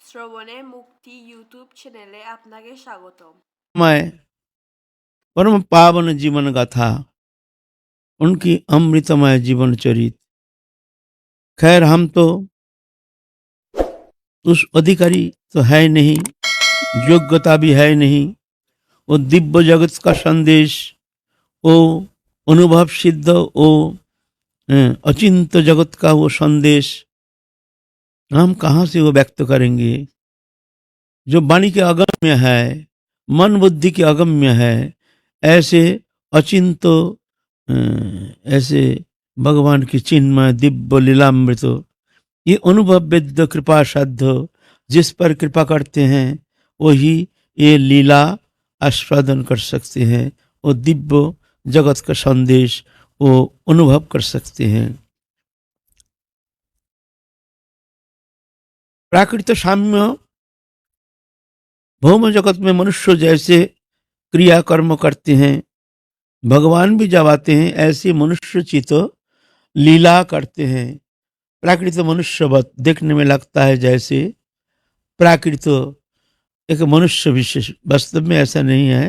শ্রবণে মুক্তি ইউটিউব চ্যানেলে আপনাকে স্বাগতম। मैं परम पावन जीवन गाथा उनकी अमृतमय जीवन चरित। खैर हम तो उस अधिकारी तो है नहीं, योग्यता भी है नहीं। वो दिव्य जगत का संदेश, वो अनुभव सिद्ध, वो अचिंत्य जगत का वो संदेश हम कहाँ से वो व्यक्त करेंगे? जो वाणी के अगम्य है, मन बुद्धि के अगम्य है, ऐसे अचिंत ऐसे भगवान की चिन्मय दिव्य लीलामृत, ये अनुभव वेद्य कृपा साध्य जिस पर कृपा करते हैं वही ये लीला आस्वादन कर सकते हैं। वो दिव्य जगत का संदेश वो अनुभव कर सकते हैं। प्राकृत साम्य भौम जगत में मनुष्य जैसे क्रिया कर्म करते हैं, भगवान भी जब आते हैं ऐसे मनुष्य चित लीला करते हैं। प्राकृत मनुष्यवत देखने में लगता है जैसे प्राकृत एक मनुष्य विशेष, वास्तव में ऐसा नहीं है।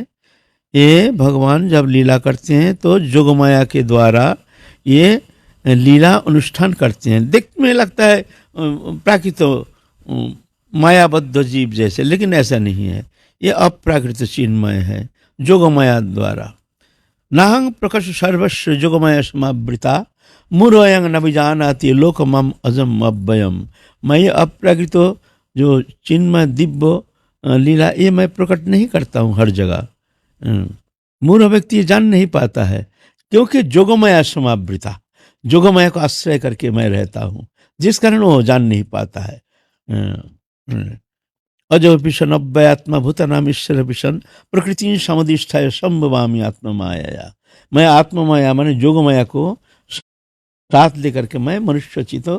ये भगवान जब लीला करते हैं तो जोगमाया के द्वारा ये लीला अनुष्ठान करते हैं। देखने में लगता है प्राकृत मायाबद्ध जीव जैसे, लेकिन ऐसा नहीं है। ये अप्राकृत चिन्मय है जोगमाया द्वारा। नाहं प्रकाश सर्वस्व जोगमाया समावृता मुरयंग न विजानाति लोकमम अजम अव्ययम। मैं ये अप्राकृत जो चिन्मय दिव्य लीला ये मैं प्रकट नहीं करता हूँ हर जगह। मूढ़ व्यक्ति जान नहीं पाता है, क्योंकि जोगमाया समावृता, जोगमाया को आश्रय करके मैं रहता हूँ, जिस कारण वो जान नहीं पाता है। अजो विषण अव्ययात्मा भूतनाम ईश्वर विषण प्रकृति समुदिष्ठाय संभवामी आत्मा माया। मैं आत्मा माया माने जोगमाया को साथ लेकर के मैं मनुष्य चित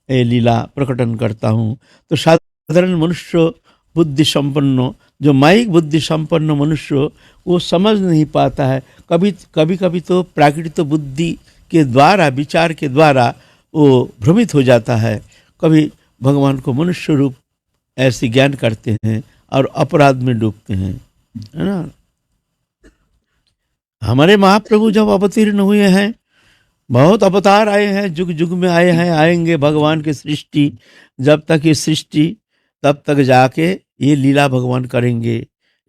लीला प्रकटन करता हूँ। तो साधारण मनुष्य बुद्धि संपन्न, जो माइक बुद्धि संपन्न मनुष्य, वो समझ नहीं पाता है। कभी कभी तो प्राकृतिक बुद्धि के द्वारा, विचार के द्वारा वो भ्रमित हो जाता है। कभी भगवान को मनुष्य रूप ऐसे ज्ञान करते हैं और अपराध में डूबते हैं, है ना। हमारे महाप्रभु जब अवतीर्ण हुए हैं, बहुत अवतार आए हैं, जुग जुग में आए हैं, आएंगे। भगवान की सृष्टि जब तक ये सृष्टि, तब तक जाके ये लीला भगवान करेंगे।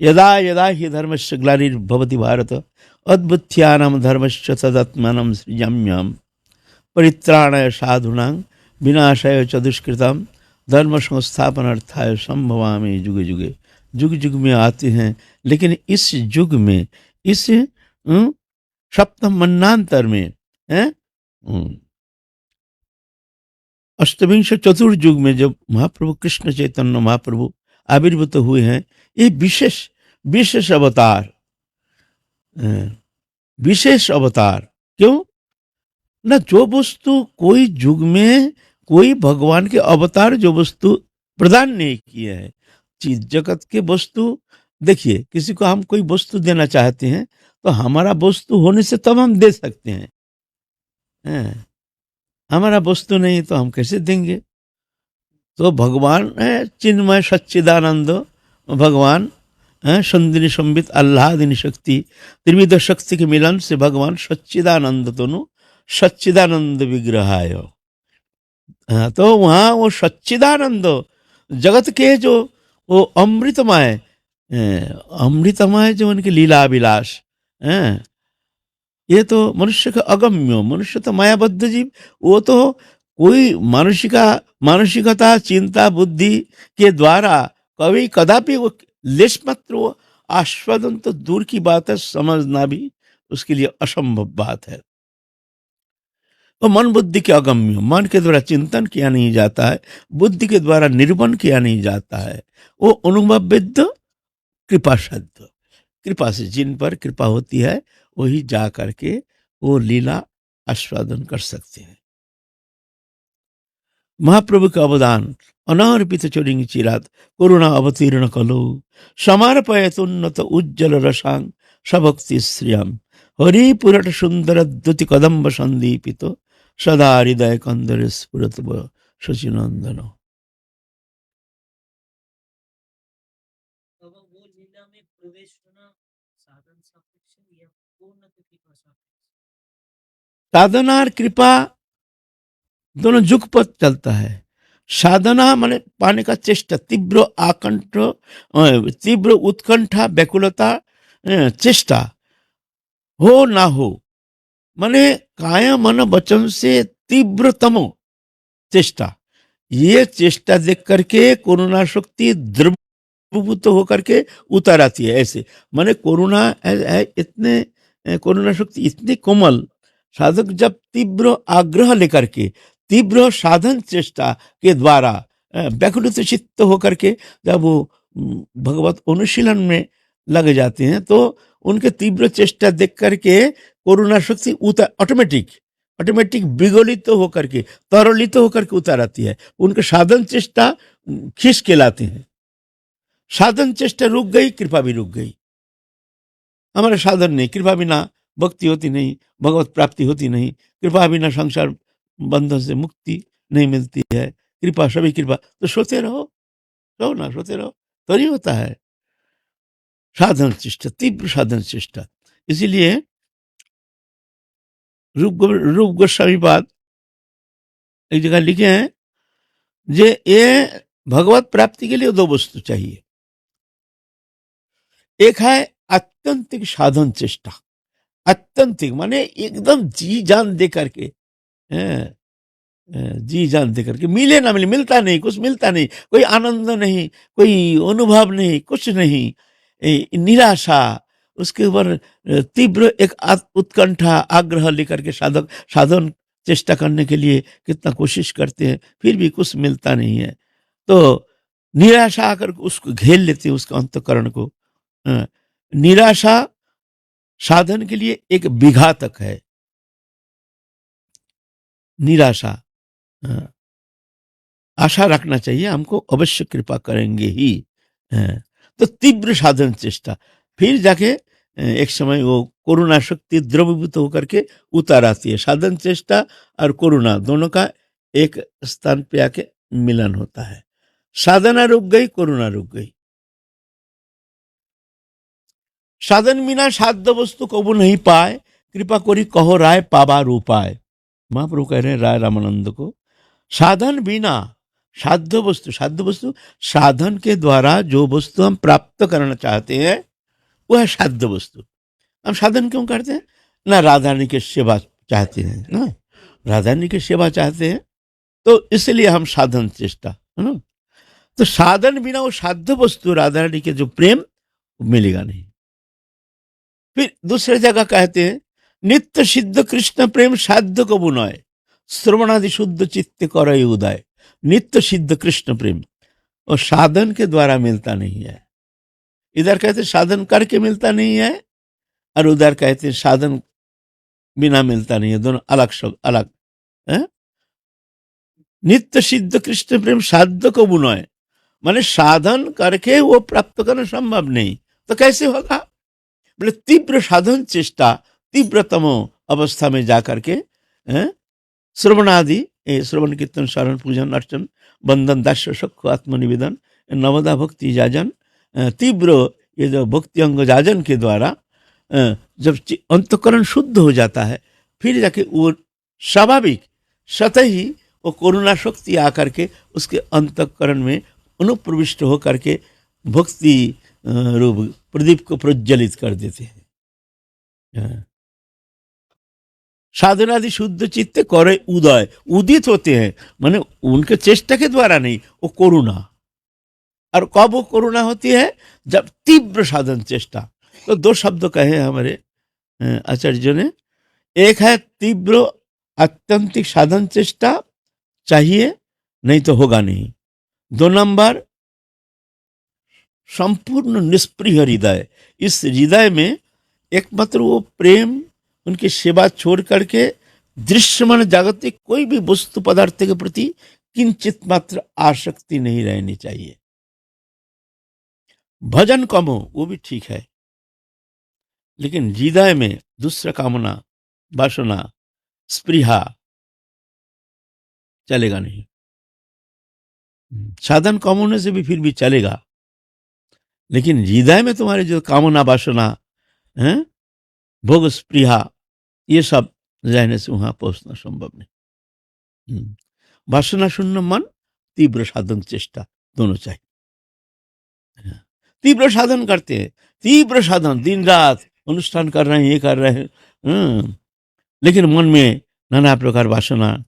यदा यदा ही धर्मस्य ग्लानिर्भवति भारत अद्भुत्यानां धर्मस्य तदात्मानं सृजाम्यहम् परित्राणाय साधूनां विनाशाय च दुष्कृतां धर्म संस्थापनार्थाय संभवामि जुगे जुगे। जुग जुग में आते हैं, लेकिन इस युग में, इस सप्तम मन्नांतर में, अष्टविंश चतुर्युग में जब महाप्रभु कृष्ण चैतन्य महाप्रभु आविर्भूत हुए हैं, ये विशेष विशेष अवतार, विशेष अवतार। क्यों ना, जो वस्तु कोई युग में कोई भगवान के अवतार जो वस्तु प्रदान नहीं किए हैं, चीज जगत के वस्तु। देखिए, किसी को हम कोई वस्तु देना चाहते हैं तो हमारा वस्तु होने से तब हम दे सकते हैं। हमारा वस्तु नहीं तो हम कैसे देंगे? तो भगवान है चिन्मय सच्चिदानंद, भगवान संदिनी संबित आह्लादिनी शक्ति, त्रिविध शक्ति के मिलन से भगवान सच्चिदानंद तनु सच्चिदानंद विग्रहाय। तो वहाँ वो सच्चिदानंद जगत के जो वो अमृतमय, अमृतमय जो उनकी लीला विलास, ये तो मनुष्य का अगम्य, मनुष्य तो मायाबद्ध जीव। वो तो कोई मानसिकता चिंता बुद्धि के द्वारा कभी कदापि वो लेश मात्र वो आस्वादन तो दूर की बात है, समझना भी उसके लिए असंभव बात है। तो मन बुद्धि के अगम्य, मन के द्वारा चिंतन किया नहीं जाता है, बुद्धि के द्वारा निर्वण किया नहीं जाता है। वो अनुभव वेद्य कृपा साध्य, कृपा से जिन पर कृपा होती है वही जा करके वो लीला आस्वादन कर सकते हैं। महाप्रभु का अवदान अनार्पित चोरिंग चिरात करुणा अवतीर्ण कलो समर्पयत उन्नत उज्जवल रसांग सभक्ति श्रियम हरि पुरट सुंदर द्युति कदम्ब संदीपित सदा हृदय कंदर स्फुरत शचिनंदन। अब वो लीला में प्रवेश होना साधन सापेक्ष या पूर्ण कृपा सापेक्ष? साधना और कृपा दोनों जुगपथ चलता है। साधना माने पाने का चेष्टा, तीव्र आकंठ, तीव्र उत्कंठा, व्याकुलता, चेष्टा हो ना हो, माने काया मन वचन से तीव्रतम चेष्टा। ये चेष्टा देख करके करुणा शक्ति द्रवीभूत होकर के उतर आती है। ऐसे माने करुणा इतने करुणा शक्ति इतनी कोमल, साधक जब तीव्र आग्रह लेकर के तीव्र साधन चेष्टा के द्वारा व्याकुलित चित्त होकर के जब वो भगवत अनुशीलन में लग जाते हैं, तो उनके तीव्र चेष्टा देख करके करुणा शक्ति उतर ऑटोमेटिक विगलित होकर के, तरलित होकर के उतर आती है। उनके साधन चेष्टा खींच के लाते हैं। साधन चेष्टा रुक गई, कृपा भी रुक गई। हमारे साधन नहीं, कृपा बिना भक्ति होती नहीं, भगवत प्राप्ति होती नहीं। कृपा बिना संसार बंधन से मुक्ति नहीं मिलती है। कृपा सभी कृपा, तो सोते रहो सोते रहो, तो नहीं होता है। साधन चेष्टा, तीव्र साधन चेष्टा। इसीलिए रूप गोस्वामी पाद एक जगह लिखे हैं, जे ये भगवत प्राप्ति के लिए दो वस्तु चाहिए। एक है अत्यंतिक साधन चेष्टा, अत्यंतिक माने एकदम जी जान दे करके, जी जान दे करके, मिले ना मिले, मिलता नहीं, कुछ मिलता नहीं, कोई आनंद नहीं, कोई अनुभव नहीं, कुछ नहीं, निराशा, उसके ऊपर तीव्र एक उत्कंठा आग्रह लेकर के साधक साधन चेष्टा करने के लिए कितना कोशिश करते हैं, फिर भी कुछ मिलता नहीं है। तो निराशा आकर उसको घेर लेते हैं, उसका अंतकरण को। निराशा साधन के लिए एक विघातक है। निराशा, आशा रखना चाहिए हमको अवश्य कृपा करेंगे ही। तो तीव्र साधन चेष्टा, फिर जाके एक समय वो करुणा शक्ति द्रवीभूत होकर के उतर आती है। साधन चेष्टा और करुणा दोनों का एक स्थान पे आके मिलन होता है। साधना रुक गई, करुणा रुक गई। साधन बिना साध्य वस्तु कबू नहीं पाए, कृपा करी कहो राय पाबार उपाय। महाप्रभु कह रहे हैं राय रामानंद को, साधन बिना साध्य वस्तु साधन के द्वारा जो वस्तु हम प्राप्त करना चाहते हैं वो है साध्य वस्तु। हम साधन क्यों करते हैं? ना राधा रानी की सेवा चाहते हैं, ना राधा रानी की सेवा चाहते हैं, तो इसलिए हम साधन चेष्टा, है ना। तो साधन बिना वो साध्य वस्तु राधा रानी के जो प्रेम मिलेगा नहीं। फिर दूसरे जगह कहते हैं, नित्य सिद्ध कृष्ण प्रेम साध्य कबू नय, श्रवणादि शुद्ध चित्त करे उदय। नित्य सिद्ध कृष्ण प्रेम और साधन के द्वारा मिलता नहीं है। इधर कहते साधन करके मिलता नहीं है, और उधर कहते साधन बिना मिलता नहीं है। दोनों अलग शब्द, अलग है। नित्य सिद्ध कृष्ण प्रेम साध्य कबू नय, माने साधन करके वो प्राप्त करना संभव नहीं, तो कैसे होगा? बोले तीव्र साधन चेष्टा, तीव्रतम अवस्था में जाकर के श्रवणादि, श्रवण कीर्तन शरण पूजन अर्चन बंधन दास्य सख्य आत्मनिवेदन नवदा भक्ति जाजन, तीव्र ये जो भक्ति अंग जाजन के द्वारा जब अंतकरण शुद्ध हो जाता है, फिर जाके वो स्वाभाविक सतह ही वो करुणा शक्ति आकर के उसके अंतकरण में अनुप्रविष्ट होकर के भक्ति रूप प्रदीप को प्रज्वलित कर देते हैं। साधनादि शुद्ध चित्त करे उदय, उदित होते हैं, माने उनके चेष्टा के द्वारा नहीं, वो करुणा। और कब वो करुणा होती है? जब तीव्र साधन चेष्टा। तो दो शब्द कहे हमारे आचार्य ने, एक है तीव्र अत्यंतिक साधन चेष्टा चाहिए, नहीं तो होगा नहीं। 2 नंबर संपूर्ण निष्प्रिय हृदय। इस हृदय में एकमात्र वो प्रेम, उनकी सेवा छोड़ करके दृश्यमान जागतिक कोई भी वस्तु पदार्थ के प्रति किंचित मात्र आसक्ति नहीं रहनी चाहिए। भजन कम हो वो भी ठीक है, लेकिन हृदय में दूसरा कामना, वासना, स्पृहा चलेगा नहीं। साधन कम होने से भी फिर भी चलेगा, लेकिन हृदय में तुम्हारे जो कामना वासना है, भोग स्पृहा, ये सब रहने से वहां पहुंचना संभव नहीं। वासना शून्य मन, तीव्र साधन चेष्टा, दोनों चाहिए। तीव्र साधन करते हैं, तीव्र साधन, दिन रात अनुष्ठान कर रहे हैं, ये कर रहे हैं, लेकिन मन में नाना प्रकार वासना,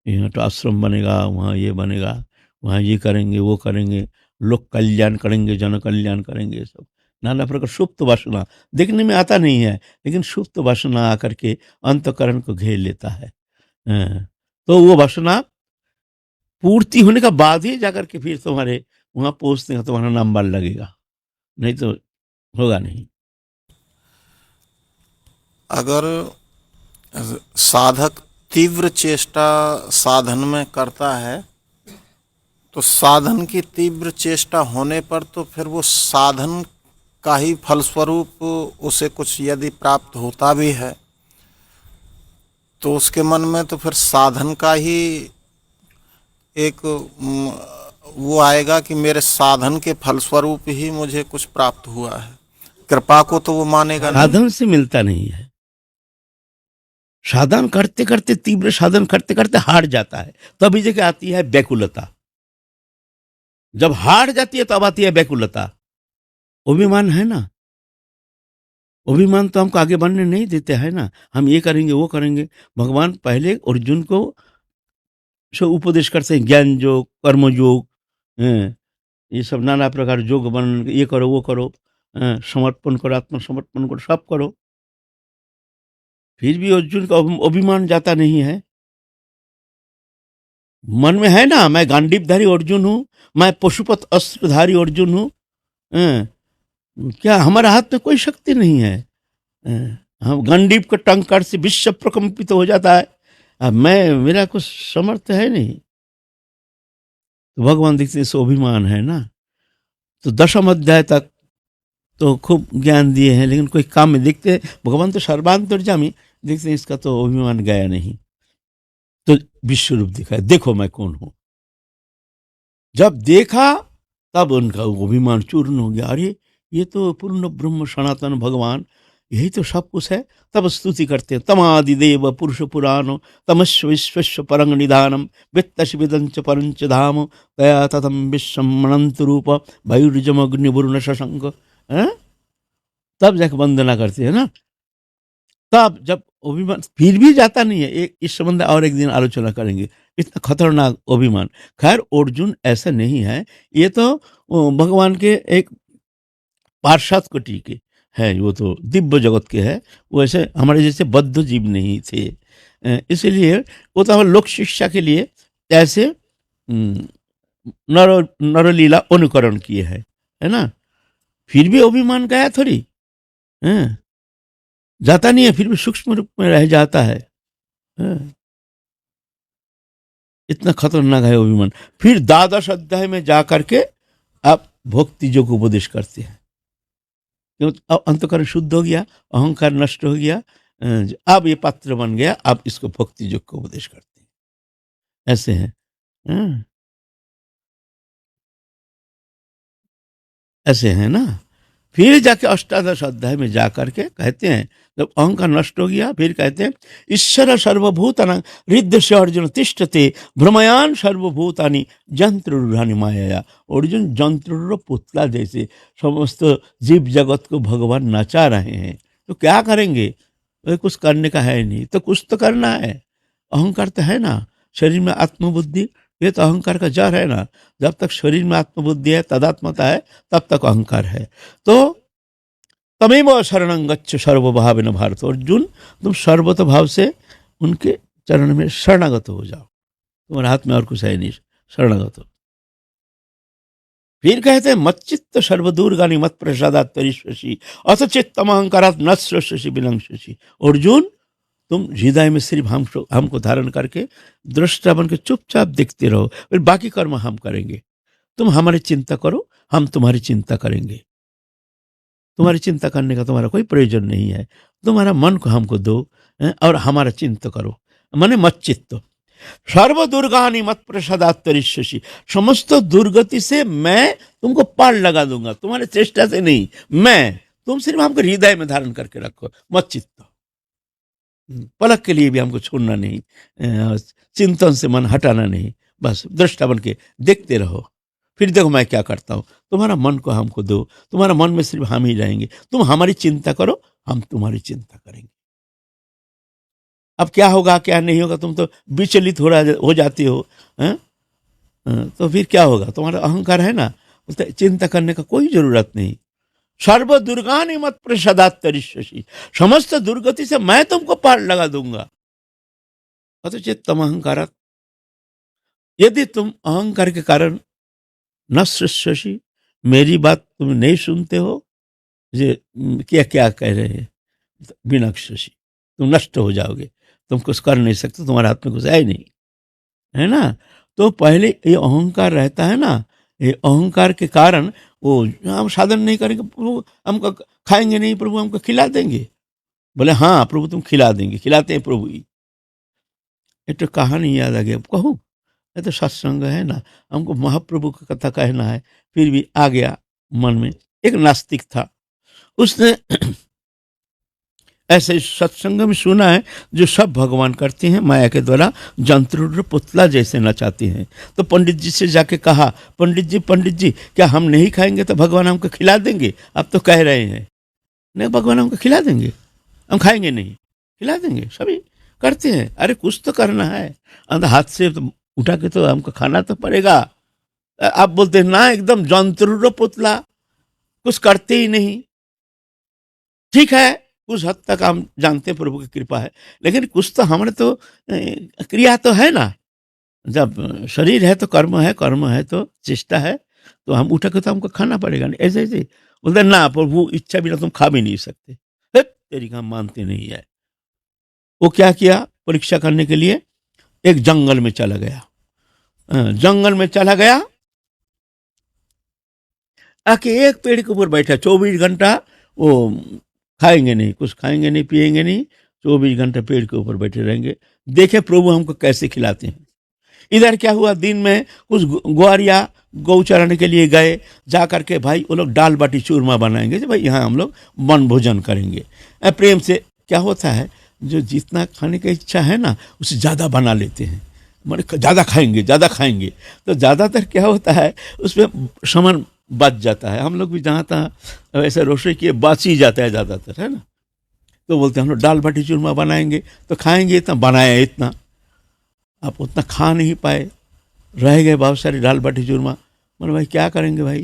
यहाँ तो आश्रम बनेगा, वहाँ ये बनेगा, वहाँ ये करेंगे, वो करेंगे, लोक कल्याण करेंगे, जन कल्याण करेंगे, सब नाना प्रकार सुप्त वासना देखने में आता नहीं है, लेकिन सुप्त वासना आकर के अंतकरण को घेर लेता है। तो वो वासना पूर्ति होने का बाद ही जाकर के फिर तुम्हारे वहां पहुंचने का तुम्हारा नंबर लगेगा, नहीं तो होगा नहीं। अगर साधक तीव्र चेष्टा साधन में करता है तो साधन की तीव्र चेष्टा होने पर तो फिर वो साधन का ही फलस्वरूप उसे कुछ यदि प्राप्त होता भी है तो उसके मन में तो फिर साधन का ही एक वो आएगा कि मेरे साधन के फलस्वरूप ही मुझे कुछ प्राप्त हुआ है, कृपा को तो वो मानेगा नहीं। साधन से मिलता नहीं है। साधन करते करते, तीव्र साधन करते करते हार जाता है, तभी जगह आती है व्याकुलता। जब हार जाती है तब आती है व्याकुलता। अभिमान है ना, अभिमान तो हमको आगे बढ़ने नहीं देते है ना, हम ये करेंगे वो करेंगे। भगवान पहले अर्जुन को सो उपदेश करते हैं, ज्ञान योग, कर्म योग, ये सब नाना प्रकार योग बन, ये करो वो करो, समर्पण करो, आत्मसमर्पण करो, सब करो। फिर भी अर्जुन का अभिमान जाता नहीं है। मन में है ना, मैं गांडीवधारी अर्जुन हूं, मैं पशुपत अस्त्रधारी अर्जुन हूं। क्या हमारे हाथ में कोई शक्ति नहीं है? हम गांडीव के टंकार से विश्व प्रकंपित हो जाता है, अब मेरा कुछ समर्थ है नहीं। तो भगवान देखते हैं अभिमान है ना। तो 10वें अध्याय तक तो खूब ज्ञान दिए हैं, लेकिन कोई काम में देखते भगवान तो सर्वांतर्यामी, देखते हैं इसका तो अभिमान गया नहीं, तो विश्व रूप दिखाए, देखो मैं कौन हूं। जब देखा तब उनका अभिमान चूर्ण हो गया, अरे ये तो पूर्ण ब्रह्म सनातन भगवान, यही तो सब कुछ है। तब स्तुति करते हैं, तमादिदेव पुरुष पुराण तमस्व विश्वस्व परंग निधानम वित्तश विदंच परंच धाम तया तथम विश्वम अनंत रूप वायुर्जम अग्नि वरुण शशंक। तब जाके वंदना करते हैं ना। तब जब अभिमान फिर भी जाता नहीं है, एक इस संबंध और एक दिन आलोचना करेंगे, इतना खतरनाक अभिमान। खैर अर्जुन ऐसा नहीं है, ये तो भगवान के एक पार्षद कोटि के है, वो तो दिव्य जगत के है, वो ऐसे हमारे जैसे बद्ध जीव नहीं थे। इसलिए वो तो हमारे लोक शिक्षा के लिए ऐसे नरलीला अनुकरण किए है ना। फिर भी अभिमान गया थोड़ी, जाता नहीं है, फिर भी सूक्ष्म रूप में रह जाता है। इतना खतरनाक है अभिमान। फिर 12 अध्याय में जा करके आप भक्ति योग उपदेश करते हैं, क्योंकि अंतकरण शुद्ध हो गया, अहंकार नष्ट हो गया, अब ये पात्र बन गया, आप इसको भक्ति योग को उपदेश करते हैं। ऐसे हैं, ऐसे हैं ना। फिर जाके 18 अध्याय में जाकर के कहते हैं, जब अहंकार नष्ट हो गया, फिर कहते हैं ईश्वर सर्वभूतानां हृदय से अर्जुन तिष्ठते भ्रमयान सर्वभूतानि जंत्रुरानि माया। अर्जुन जंत्रुर पुतला जैसे समस्त जीव जगत को भगवान नचा रहे हैं, तो क्या करेंगे? कुछ करने का है नहीं, तो कुछ तो करना है। अहंकार तो है ना, शरीर में आत्मबुद्धि, ये तो अहंकार का जड़ है ना। जब तक शरीर में आत्मबुद्धि है, तदात्मता है, तब तक अहंकार है। तो तमेव शरणं गच्छ सर्वभावेन भारत। अर्जुन तुम सर्वत भाव से उनके चरण में शरणागत हो जाओ, तुम्हारे हाथ में और कुछ है नहीं, शरणागत हो। फिर कहते हैं मच्चित्त सर्वदूरगानी मत प्रसादात् परिष्वसि अथ चित्तम अहंकारात् न स्रष्यसि विनंस्यसि। अर्जुन तुम हृदय में सिर्फ हमको धारण करके दृष्टा बन के चुपचाप देखते रहो, फिर बाकी कर्म हम करेंगे। तुम हमारी चिंता करो, हम तुम्हारी चिंता करेंगे। तुम्हारी चिंता करने का तुम्हारा कोई प्रयोजन नहीं है, तुम्हारा मन को हमको दो और हमारा चिंता करो। माने मत चित्त। सर्व दुर्गानि मत प्रसादात् तरिष्यसि, समस्त दुर्गति से मैं तुमको पार लगा दूंगा, तुम्हारे चेष्टा से नहीं, मैं, तुम सिर्फ हमको हृदय में धारण करके रखो, मत चित्त, पलक के लिए भी हमको छोड़ना नहीं, चिंतन से मन हटाना नहीं, बस दृष्टा बन के देखते रहो, फिर देखो मैं क्या करता हूँ, तुम्हारा मन को हमको दो, तुम्हारा मन में सिर्फ हम ही रहेंगे, तुम हमारी चिंता करो, हम तुम्हारी चिंता करेंगे। अब क्या होगा क्या नहीं होगा, तुम तो विचलित हो जाती हो, हैं? तो फिर क्या होगा, तुम्हारा अहंकार है ना, तो चिंता करने का कोई जरूरत नहीं। सर्व दुर्गानि मत प्रसादात् तरिष्यसि, समस्त दुर्गति से मैं तुमको पार लगा दूंगा। अथ चित्तम अहंकारात्, यदि तुम अहंकार के कारण न श्रष्यसि, मेरी बात तुम नहीं सुनते हो, ये क्या क्या कह रहे हैं, विनक्ष्यसि, तुम नष्ट हो जाओगे, तुम कुछ कर नहीं सकते, तुम्हारे हाथ में कुछ है ही नहीं, है ना। तो पहले ये अहंकार रहता है ना, ये अहंकार के कारण वो हम साधन नहीं करेंगे, प्रभु हमको खाएंगे नहीं, प्रभु हमको खिला देंगे, बोले हाँ प्रभु तुम खिला देंगे, खिलाते हैं प्रभु ही। ये तो कहानी याद आ गया, कहूँ ये तो सत्संग है ना, हमको महाप्रभु की कथा कहना है, फिर भी आ गया मन में। एक नास्तिक था, उसने ऐसे सत्संग में सुना है जो सब भगवान करते हैं, माया के द्वारा जंत्र पुतला जैसे नचाते हैं। तो पंडित जी से जाके कहा, पंडित जी क्या हम नहीं खाएंगे तो भगवान हमको खिला देंगे? आप तो कह रहे हैं नहीं भगवान हमको खिला देंगे, हम खाएंगे नहीं, खिला देंगे, सभी करते हैं। अरे कुछ तो करना है, अंदर हाथ से तो उठा के तो हमको खाना तो पड़ेगा। आप बोलते हैं ना एकदम जंत्र पुतला, कुछ करते ही नहीं। ठीक है, कुछ हद तक हम जानते हैं प्रभु की कृपा है, लेकिन कुछ तो हमारे तो क्रिया तो है ना। जब शरीर है तो कर्म है, कर्म है तो चेष्टा है, तो हम उठा के तो हमको खाना पड़ेगा नहीं। ऐसे ऐसे बोलते ना प्रभु इच्छा बिना तुम खा भी नहीं सकते, तेरी काम मानते नहीं है। वो क्या किया, परीक्षा करने के लिए एक जंगल में चला गया, जंगल में चला गया, आके एक पेड़ के ऊपर बैठा, 24 घंटा वो खाएंगे नहीं, कुछ खाएंगे नहीं, पिएंगे नहीं, 24 घंटे पेड़ के ऊपर बैठे रहेंगे, देखे प्रभु हमको कैसे खिलाते हैं। इधर क्या हुआ, दिन में कुछ ग्वारिया गौ चराने के लिए गए, जा करके भाई वो लोग दाल बाटी चूरमा बनाएंगे, जो भाई यहाँ हम लोग वन भोजन करेंगे। प्रेम से क्या होता है, जो जितना खाने की इच्छा है ना उससे ज़्यादा बना लेते हैं, मतलब ज़्यादा खाएंगे, तो ज़्यादातर क्या होता है उसमें सामान बच जाता है। हम लोग भी जहाँ तहाँ ऐसे रसोई किए बासी ही जाता है ज़्यादातर, है ना। तो बोलते हैं हम लोग दाल बाटी चूरमा बनाएंगे, तो खाएंगे इतना, बनाया इतना, आप उतना खा नहीं पाए, रह गए बहुत सारी दाल बाटी चूरमा। बोले भाई क्या करेंगे भाई,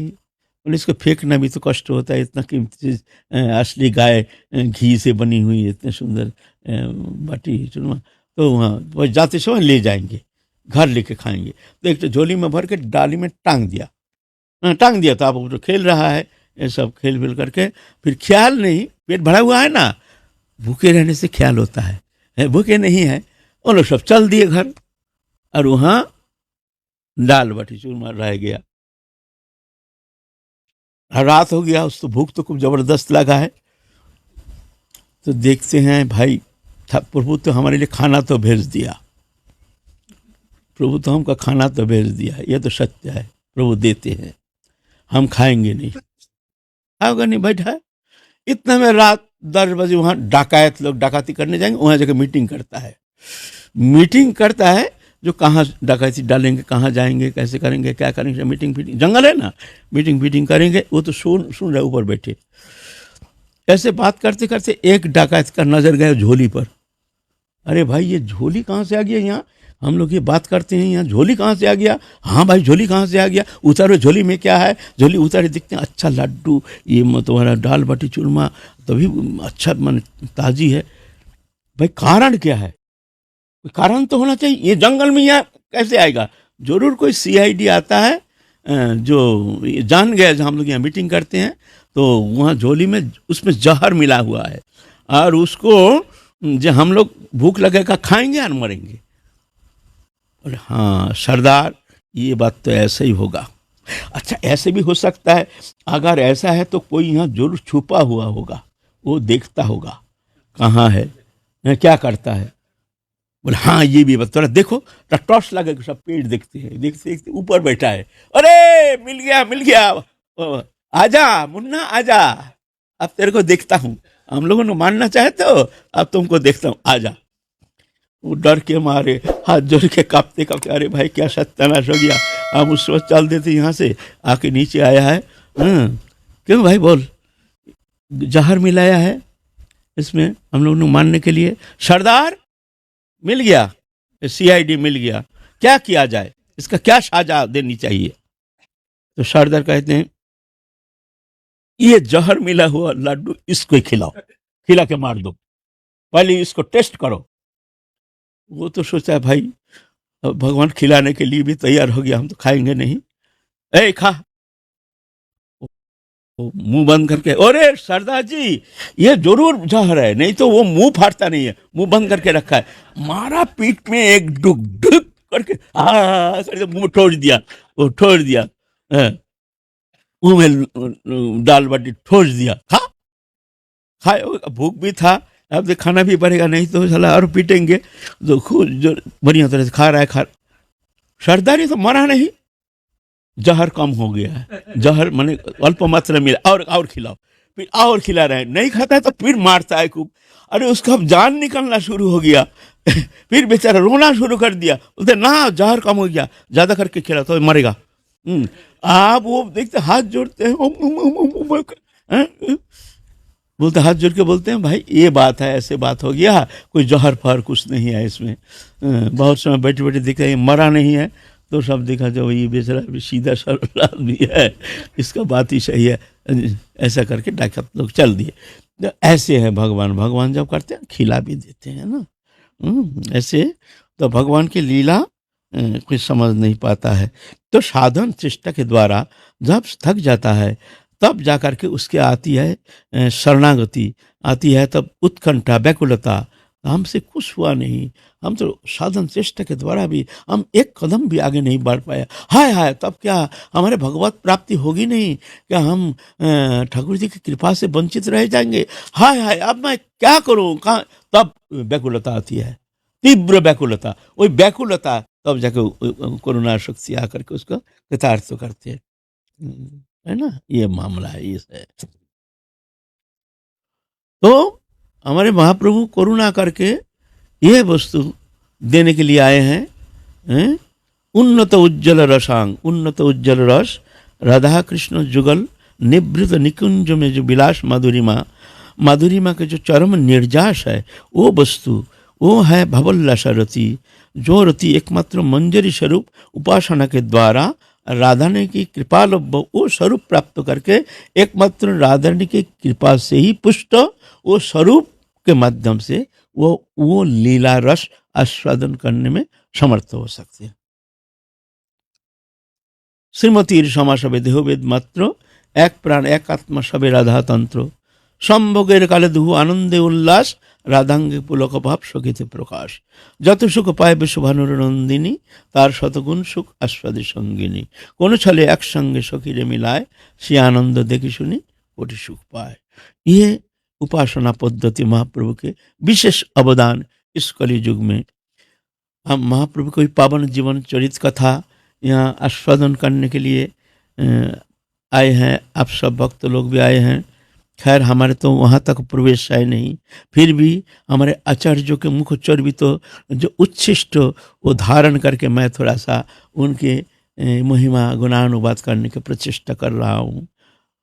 बोले इसको फेंकना भी तो कष्ट होता है, इतना कीमती चीज़, असली गाय घी से बनी हुई इतने सुंदर बाटी चूरमा, तो वहाँ वो जाते समय ले जाएंगे, घर लेके खाएंगे। तो एक तो झोली में भर के डाली में टांग दिया, तो आप तो खेल रहा है, ये सब खेल करके फिर ख्याल नहीं, पेट भरा हुआ है ना, भूखे रहने से ख्याल होता है, भूखे नहीं है, वो लोग सब चल दिए घर, और वहाँ दाल बाटी चूरमा रह गया। रात हो गया, उस तो भूख तो खूब जबरदस्त लगा है, तो देखते हैं भाई प्रभु तो हमारे लिए खाना तो भेज दिया, प्रभु तो हमका खाना तो भेज दिया, ये तो सत्य है, प्रभु देते हैं, हम खाएंगे नहीं, खाओगे नहीं, बैठा है। इतना में रात 10 बजे वहाँ डाकायत लोग डकाती करने जाएंगे, वहाँ जाकर मीटिंग करता है, जो कहाँ डकैती डालेंगे, कहाँ जाएंगे, कैसे करेंगे, क्या करेंगे, मीटिंग जंगल है ना, मीटिंग करेंगे। वो तो सुन रहे ऊपर बैठे, ऐसे बात करते करते एक डकैत का नजर गया झोली पर। अरे भाई ये झोली कहाँ से आ गया यहाँ, हम लोग ये बात करते हैं यहाँ झोली कहाँ से आ गया, हाँ भाई झोली कहाँ से आ गया, उतारो झोली में क्या है, झोली उतारे, दिखते हैं अच्छा लड्डू, ये तुम्हारा दाल बाटी चूरमा, तभी अच्छा मन ताजी है। भाई कारण क्या है, कारण तो होना चाहिए, ये जंगल में यहाँ कैसे आएगा, जरूर कोई सीआईडी आता है, जो जान गया जहाँ हम लोग यहाँ मीटिंग करते हैं, तो वहाँ झोली में उसमें जहर मिला हुआ है, और उसको जो हम लोग भूख लगेगा खाएंगे और मरेंगे। और हाँ सरदार ये बात तो ऐसे ही होगा। अच्छा ऐसे भी हो सकता है, अगर ऐसा है तो कोई यहाँ जरूर छुपा हुआ होगा, वो देखता होगा कहाँ है, क्या करता है। बोले हाँ ये भी बता, थोड़ा देखो, थोड़ा टॉर्च लगा के सब पेड़ देखते हैं, देखते देखते ऊपर बैठा है, अरे मिल गया, आजा मुन्ना आजा, अब तेरे को देखता हूँ, हम लोगों ने मानना चाहते हो, अब तुमको देखता हूँ, आजा। वो डर के मारे हाथ जोड़ के कांपते कांपते, अरे भाई क्या सत्यानाश हो गया, हम उस वक्त चल देते यहाँ से, आके नीचे आया है। क्यों भाई बोल, जहर मिलाया है इसमें हम लोग ने मानने के लिए। सरदार मिल गया, सीआईडी मिल गया, क्या किया जाए, इसका क्या सजा देनी चाहिए। तो सरदार कहते हैं ये जहर मिला हुआ लड्डू इसको ही खिलाओ, खिला के मार दो, पहले इसको टेस्ट करो। वो तो सोचा भाई अब भगवान खिलाने के लिए भी तैयार हो गया, हम तो खाएंगे नहीं, ए खा। मुंह बंद करके, अरे सरदार जी ये जरूर जहर है, नहीं तो वो मुंह फाड़ता नहीं है, मुंह बंद करके रखा है। मारा पीठ में एक डुक डुक करके करके मुंह ठोड़ दिया, वो ठोड़ दिया, मुंह में दाल बाटी ठोड़ दिया, खा खाए, भूख भी था, अब तो खाना भी पड़ेगा, नहीं तो साला और पीटेंगे। तो खूब जो बढ़िया तरह से खा रहा है, सरदार ये तो मरा नहीं, जहर कम हो गया है, जहर माने अल्प मात्रा मिला, और खिलाओ, फिर और खिला रहे हैं, नहीं खाता है तो फिर मारता है खूब। अरे उसका अब जान निकलना शुरू हो गया फिर बेचारा रोना शुरू कर दिया, बोलते ना जहर कम हो गया, ज्यादा करके खिला तो मरेगा। आप वो देखते हाथ जोड़ते हैं, बोलते हाथ जोड़ के बोलते हैं भाई ये बात है, ऐसे बात हो गया, कोई जहर फहर कुछ नहीं है इसमें। बहुत समय बैठे बैठे देखा ये मरा नहीं है, तो सब देखा जो ये बेचारा सीधा सरल आदमी है, इसका बात ही सही है, ऐसा करके डाकत लोग चल दिए। तो ऐसे है भगवान, भगवान जब करते हैं खिला भी देते हैं ना, ऐसे तो भगवान की लीला कोई समझ नहीं पाता है। तो साधन चेष्टा के द्वारा जब थक जाता है तब जाकर के उसके आती है शरणागति, आती है तब उत्कंठा, व्याकुलता, हमसे कुछ हुआ नहीं, हम तो साधन चेष्टा के द्वारा भी हम एक कदम भी आगे नहीं बढ़ पाया, हाय हाय तब क्या हमारे भगवत प्राप्ति होगी नहीं, क्या हम ठाकुर जी की कृपा से वंचित रह जाएंगे, हाय हाय अब मैं क्या करूं, कहाँ, तब व्याकुलता आती है, तीव्र व्याकुलता। वही व्याकुलता तब जाके करुणा शक्ति आकर के उसको कृतार्थ करते हैं, है ना, ये मामला है, ये है। तो हमारे महाप्रभु करुणा करके ये वस्तु देने के लिए आए हैं, उन्नत उज्जवल रसांग, उन्नत उज्जवल रस, राधा कृष्ण जुगल निवृत निकुंज में जो विलास माधुरिमा, माधुरिमा के जो चरम निर्जास है वो वस्तु, वो है भवल्लासा रति, जो रति एकमात्र मंजरी स्वरूप उपासना के द्वारा राधा ने की कृपा वो स्वरूप प्राप्त करके, एकमात्र राधा ने की कृपा से ही पुष्ट वो स्वरूप के माध्यम से वो लीला रस आस्वादन करने में समर्थ हो सकते हैं। श्रीमतीर क्षमा सবে देहभेद मात्र, एक प्राण एक आत्मा सবে राधा तंत्र, সম্ভোগের কালে দুহু আনন্দে উল্লাস, রাধাঙ্গে পুলক ভাব সখিতে প্রকাশ, যত সুখ পায় বিশ্বভানুর নন্দিনী, তার শতগুণ সুখ আস্বাদে সঙ্গিনী, কোন ছলে একসঙ্গে সখীরে মিলায়, সে आनंद देखी सुनी कोटि सुख पाए। ये उपासना पद्धति महाप्रभु के विशेष अवदान इस कलि युग में। हम महाप्रभु कोई पावन जीवन चरित कथा यहाँ आस्वादन करने के लिए आए हैं, आप सब भक्त लोग भी आए हैं। खैर हमारे तो वहाँ तक प्रवेश है नहीं, फिर भी हमारे आचार्यों के मुख चर्वित जो उच्छिष्ट वो धारण करके मैं थोड़ा सा उनके महिमा गुणानुवाद करने की प्रचेष्टा कर रहा हूँ।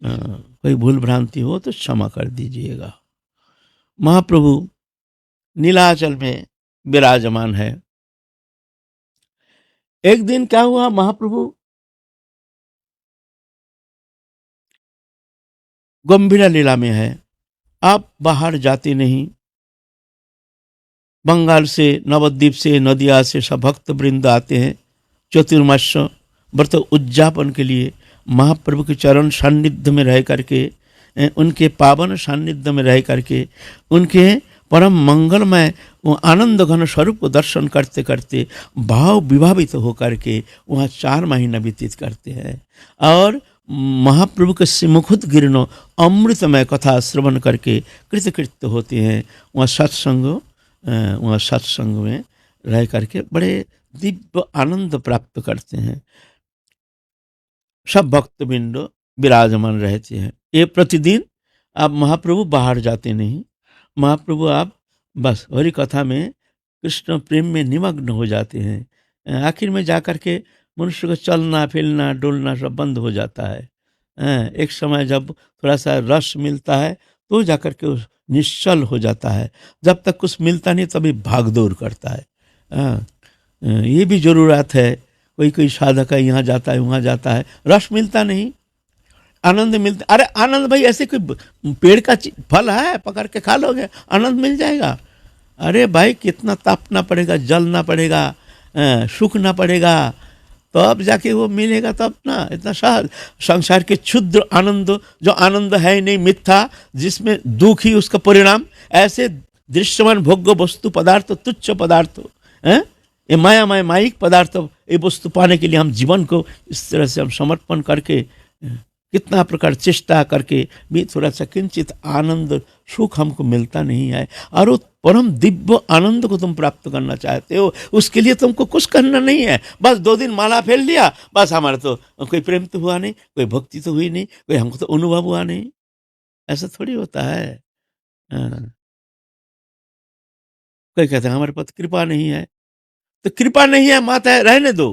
कोई भूल भ्रांति हो तो क्षमा कर दीजिएगा। महाप्रभु नीलाचल में विराजमान है। एक दिन क्या हुआ, महाप्रभु गंभीरा लीला में है, आप बाहर जाते नहीं। बंगाल से, नवद्वीप से, नदिया से सब भक्त वृंद आते हैं चतुर्मास व्रत उद्यापन के लिए, महाप्रभु के चरण सान्निध्य में रह करके, उनके पावन सान्निध्य में रह करके, उनके परम मंगलमय वो आनंद घन स्वरूप को दर्शन करते करते भाव विभावित होकर के वहाँ 4 महीना व्यतीत करते हैं। और महाप्रभु के श्रीमुखुद गिरनो अमृतमय कथा श्रवण करके कृतकृत्य होते हैं। वहाँ सत्संग में रह करके बड़े दिव्य आनंद प्राप्त करते हैं। सब भक्तबिंद विराजमान रहते हैं। ये प्रतिदिन आप महाप्रभु बाहर जाते नहीं, महाप्रभु आप बस हरि कथा में कृष्ण प्रेम में निमग्न हो जाते हैं। आखिर में जाकर के मनुष्य को चलना फिरना डोलना सब बंद हो जाता है। एक समय जब थोड़ा सा रस मिलता है तो जाकर के उस निश्चल हो जाता है। जब तक कुछ मिलता नहीं तभी भागदौड़ करता है। ये भी जरूरत है। कोई कोई साधक है, यहाँ जाता है वहाँ जाता है, रस मिलता नहीं, आनंद मिलता। अरे आनंद भाई ऐसे कोई पेड़ का फल है पकड़ के खा लोगे आनंद मिल जाएगा? अरे भाई कितना तापना पड़ेगा, जलना पड़ेगा, सूखना पड़ेगा, तो अब जाके वो मिलेगा तब ना। इतना सहज संसार के क्षुद्र आनंद, जो आनंद है नहीं, मिथ्या, जिसमें दुख ही उसका परिणाम, ऐसे दृश्यमान भोग्य वस्तु पदार्थ, तुच्छ पदार्थ, ये मायामय माइक पदार्थ, ये वस्तु पाने के लिए हम जीवन को इस तरह से हम समर्पण करके कितना प्रकार चेष्टा करके भी थोड़ा सा किंचित आनंद सुख हमको मिलता नहीं है। और वो परम दिव्य आनंद को तुम प्राप्त करना चाहते हो, उसके लिए तुमको कुछ करना नहीं है। बस 2 दिन माला फेर लिया, बस हमारा तो कोई प्रेम तो हुआ नहीं, कोई भक्ति तो हुई नहीं, कोई हमको तो अनुभव हुआ नहीं। ऐसा थोड़ी होता है। कोई कहते हैं हमारे पास कृपा नहीं है, तो कृपा नहीं है माता है, रहने दो।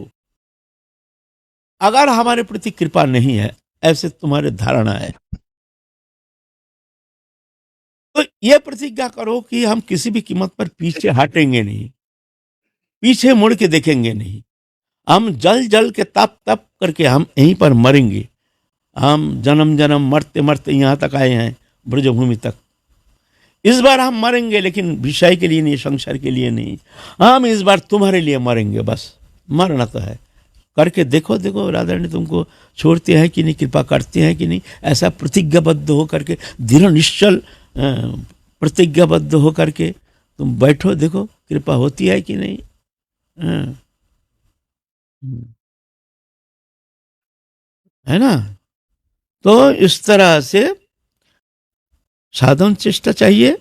अगर हमारे प्रति कृपा नहीं है ऐसे तुम्हारे धारणा है, तो ये प्रतिज्ञा करो कि हम किसी भी कीमत पर पीछे हटेंगे नहीं, पीछे मुड़ के देखेंगे नहीं। हम जल जल के तप तप करके हम यहीं पर मरेंगे। हम जन्म जन्म मरते मरते यहाँ तक आए हैं, ब्रजभूमि तक। इस बार हम मरेंगे, लेकिन विषय के लिए नहीं, संसार के लिए नहीं। हम इस बार तुम्हारे लिए मरेंगे, बस मरना तो है। करके देखो देखो राधा रानी तुमको छोड़ते हैं कि नहीं, कृपा करते हैं कि नहीं। ऐसा प्रतिज्ञाबद्ध हो करके, दृढ़ निश्चल प्रतिज्ञाबद्ध हो करके तुम बैठो, देखो कृपा होती है कि नहीं। है ना? तो इस तरह से साधन चेष्टा चाहिए,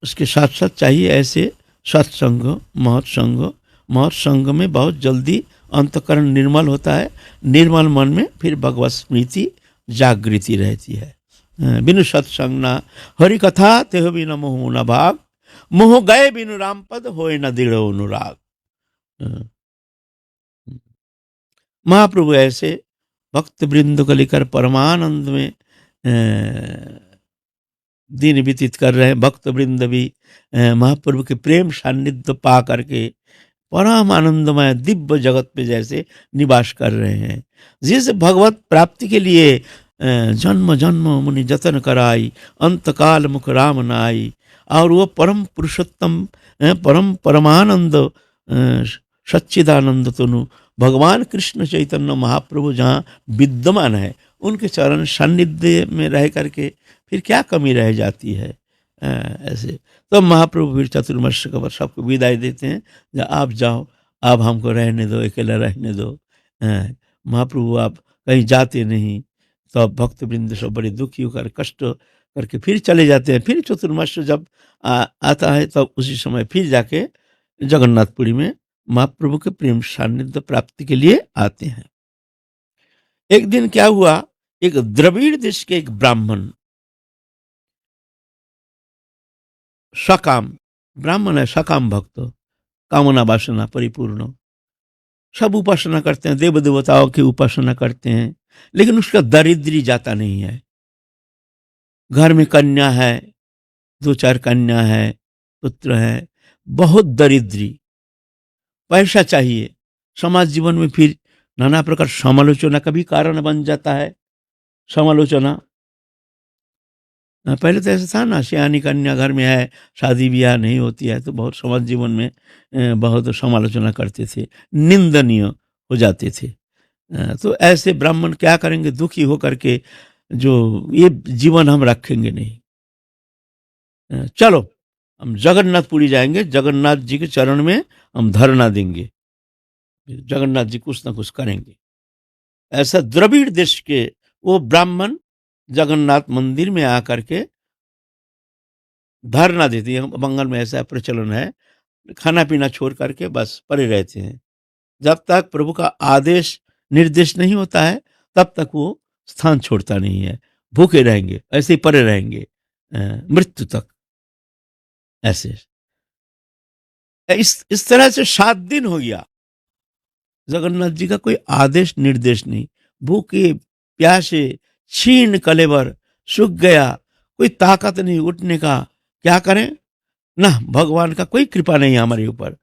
उसके साथ साथ चाहिए ऐसे सत्संग, महत्संग। महत्संग में बहुत जल्दी अंतकरण निर्मल होता है। निर्मल मन में फिर भगवत स्मृति जागृति रहती है। बिनु सत्संग ना हरि कथा तेह बिनु मोह न भाग, मोह गए बिनु राम पद होए न दृढ़ अनुराग। महाप्रभु ऐसे भक्त वृंद को लेकर परमानंद में दिन व्यतीत कर रहे हैं। भक्त वृंद भी महाप्रभु के प्रेम सान्निध्य पा करके परम आनंदमय दिव्य जगत पे जैसे निवास कर रहे हैं। जिस भगवत प्राप्ति के लिए जन्म जन्म मुनि जतन कराई, अंतकाल मुख राम नाई। और वो परम पुरुषोत्तम परम परमानंद सच्चिदानंद तनु भगवान कृष्ण चैतन्य महाप्रभु जहाँ विद्यमान है, उनके चरण सान्निध्य में रह करके फिर क्या कमी रह जाती है। ऐसे तो महाप्रभु फिर चतुर्मास्य का सबको विदाई देते हैं, जब आप जाओ, आप हमको रहने दो, अकेला रहने दो। महाप्रभु आप कहीं जाते नहीं, तो अब भक्त वृंद सब बड़े दुखी होकर कष्ट करके फिर चले जाते हैं। फिर चतुर्मास्य जब आता है, तब उसी समय फिर जाके जगन्नाथपुरी में महाप्रभु के प्रेम सान्निध्य प्राप्ति के लिए आते हैं। एक दिन क्या हुआ, एक द्रविड़ देश के एक ब्राह्मण, सकाम ब्राह्मण है, सकाम भक्त, कामना वासना परिपूर्ण, सब उपासना करते हैं, देव देवताओं की उपासना करते हैं, लेकिन उसका दरिद्री जाता नहीं है। घर में कन्या है, 2-4 कन्या है, पुत्र है, बहुत दरिद्री, पैसा चाहिए। समाज जीवन में फिर नाना प्रकार समालोचना का भी कारण बन जाता है। समालोचना पहले तो ऐसा था ना, सियानी कन्या घर में है, शादी ब्याह नहीं होती है, तो बहुत समाज जीवन में बहुत समालोचना करते थे, निंदनीय हो जाते थे। तो ऐसे ब्राह्मण क्या करेंगे, दुखी होकर के जो ये जीवन हम रखेंगे नहीं, चलो हम जगन्नाथपुरी जाएंगे, जगन्नाथ जी के चरण में हम धरना देंगे, जगन्नाथ जी कुछ ना कुछ करेंगे। ऐसा द्रविड़ देश के वो ब्राह्मण जगन्नाथ मंदिर में आकर के धरना देती है। बंगाल में ऐसा प्रचलन है, खाना पीना छोड़ करके बस पड़े रहते हैं। जब तक प्रभु का आदेश निर्देश नहीं होता है तब तक वो स्थान छोड़ता नहीं है, भूखे रहेंगे, ऐसे ही पड़े रहेंगे मृत्यु तक। ऐसे इस तरह से 7 दिन हो गया, जगन्नाथ जी का कोई आदेश निर्देश नहीं। भूखे प्यासे क्षीण कलेवर सूख गया, कोई ताकत नहीं उठने का। क्या करें ना, भगवान का कोई कृपा नहीं है हमारे ऊपर,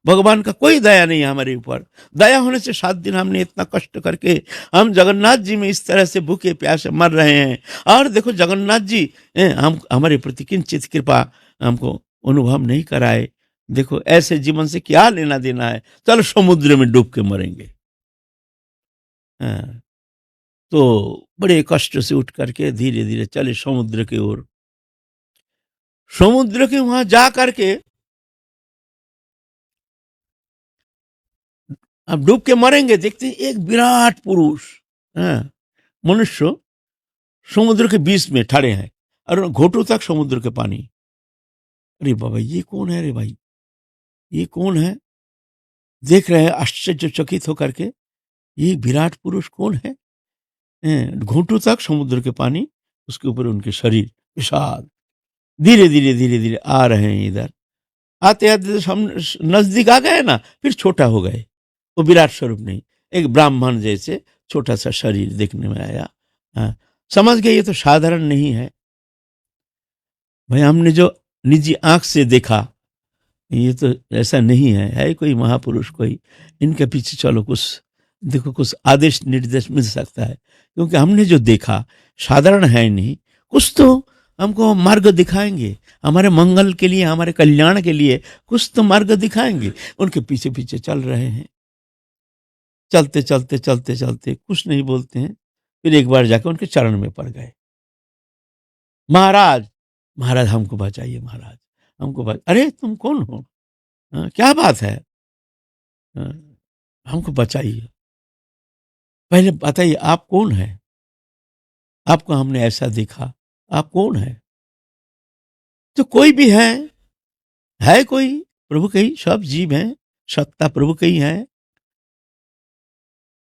भगवान का कोई दया नहीं है हमारे ऊपर। दया होने से 7 दिन हमने इतना कष्ट करके हम जगन्नाथ जी में इस तरह से भूखे प्यासे मर रहे हैं। और देखो जगन्नाथ जी हम हमारे प्रति किंचित कृपा हमको अनुभव नहीं कराए। देखो ऐसे जीवन से क्या लेना देना है, चलो समुद्र में डूब के मरेंगे। हाँ, तो बड़े कष्ट से उठ करके धीरे धीरे चले समुद्र की ओर। समुद्र के वहां जा करके अब डूब के मरेंगे, देखते हैं एक विराट पुरुष, हाँ, मनुष्य समुद्र के बीच में खड़े हैं और घोटों तक समुद्र के पानी। अरे बाबा ये कौन है, रे भाई ये कौन है? देख रहे हैं आश्चर्यचकित होकर के, ये विराट पुरुष कौन है? घोटों तक समुद्र के पानी, उसके ऊपर उनके शरीर विशाल। धीरे धीरे धीरे धीरे आ रहे हैं इधर। आते आते हम नजदीक आ गए ना, फिर छोटा हो गए। वो विराट स्वरूप नहीं, एक ब्राह्मण जैसे छोटा सा शरीर देखने में आया। हाँ, समझ गए ये तो साधारण नहीं है भाई, हमने जो निजी आंख से देखा ये तो ऐसा नहीं है, है कोई महापुरुष कोई। इनके पीछे चलो, कुछ देखो कुछ आदेश निर्देश मिल सकता है, क्योंकि हमने जो देखा साधारण है नहीं। कुछ तो हमको मार्ग दिखाएंगे, हमारे मंगल के लिए, हमारे कल्याण के लिए कुछ तो मार्ग दिखाएंगे। उनके पीछे पीछे चल रहे हैं, चलते चलते चलते चलते कुछ नहीं बोलते हैं। फिर एक बार जाकर उनके चरण में पड़ गए। महाराज, महाराज हमको बचाइए, महाराज हमको अरे तुम कौन हो? क्या बात है? हाँ, हमको बचाइए, पहले बताइए आप कौन है? आपको हमने ऐसा देखा, आप कौन है? तो कोई भी है कोई, प्रभु के ही सब जीव हैं, सत्ता प्रभु के ही है।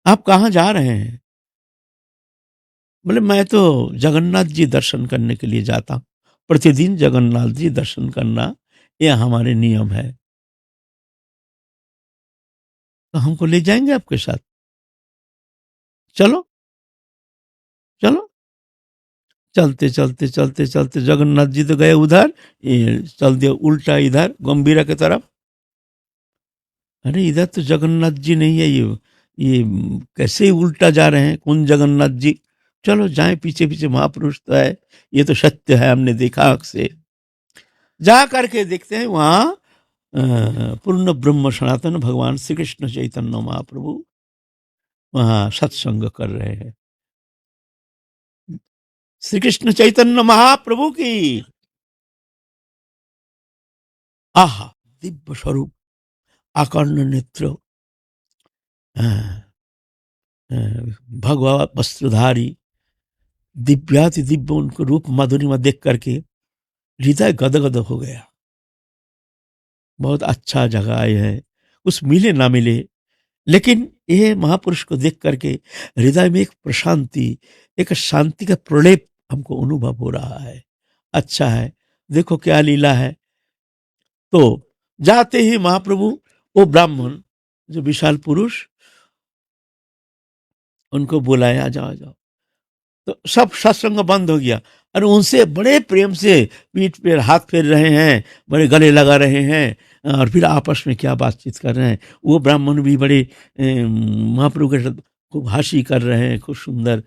आप कहाँ जा रहे हैं? बोले मैं तो जगन्नाथ जी दर्शन करने के लिए जाता हूँ, प्रतिदिन जगन्नाथ जी दर्शन करना यह हमारे नियम है। तो हमको ले जाएंगे आपके साथ, चलो चलो। चलते चलते चलते चलते जगन्नाथ जी तो गए उधर, ये चल दिया उल्टा इधर गंभीरा की तरफ। अरे इधर तो जगन्नाथ जी नहीं है, ये कैसे ही उल्टा जा रहे हैं, कौन जगन्नाथ जी? चलो जाए, पीछे पीछे महापुरुष तो है, ये तो सत्य है, हमने देखा आंख से। जा करके देखते हैं वहां पूर्ण ब्रह्म सनातन भगवान श्री कृष्ण चैतन्य महाप्रभु वहां सत्संग कर रहे हैं। श्री कृष्ण चैतन्य महाप्रभु की आहा दिव्य स्वरूप, आकर्ण नेत्र, भगवा वस्त्रधारी, दिव्याति दिव्य उनको रूप माधुरिमा देख करके हृदय गदगद हो गया। बहुत अच्छा जगह आए हैं, कुछ मिले ना मिले, लेकिन यह महापुरुष को देख करके हृदय में एक प्रशांति, एक शांति का प्रलेप हमको अनुभव हो रहा है। अच्छा है, देखो क्या लीला है। तो जाते ही महाप्रभु वो ब्राह्मण जो विशाल पुरुष, उनको बुलाया, आ जाओ आ जाओ। तो सब सत्संग बंद हो गया और उनसे बड़े प्रेम से पीठ पे हाथ फेर रहे हैं, बड़े गले लगा रहे हैं और फिर आपस में क्या बातचीत कर रहे हैं। वो ब्राह्मण भी बड़े महाप्रभु के साथ खूब हंसी कर रहे हैं, खूब सुंदर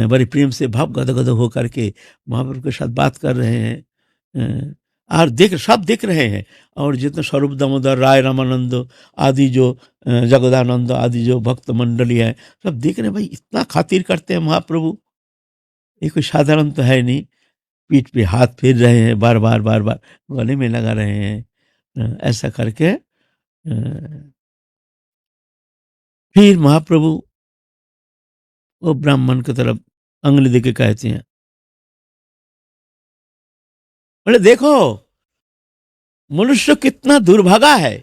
बड़े प्रेम से भाव गदगद हो करके महाप्रभु के साथ बात कर रहे हैं। और सब देख रहे हैं। और जितने स्वरूप दामोदर राय, रामानंद आदि जो जगदानंद आदि जो भक्त मंडली है, सब देख रहे हैं, भाई इतना खातिर करते हैं महाप्रभु, ये कोई साधारण तो है नहीं। पीठ पे हाथ फेर रहे हैं, बार बार बार बार गले में लगा रहे हैं। ऐसा करके फिर महाप्रभु वो ब्राह्मण की तरफ अंगली देके कहते हैं, बोले देखो मनुष्य कितना दुर्भागा है,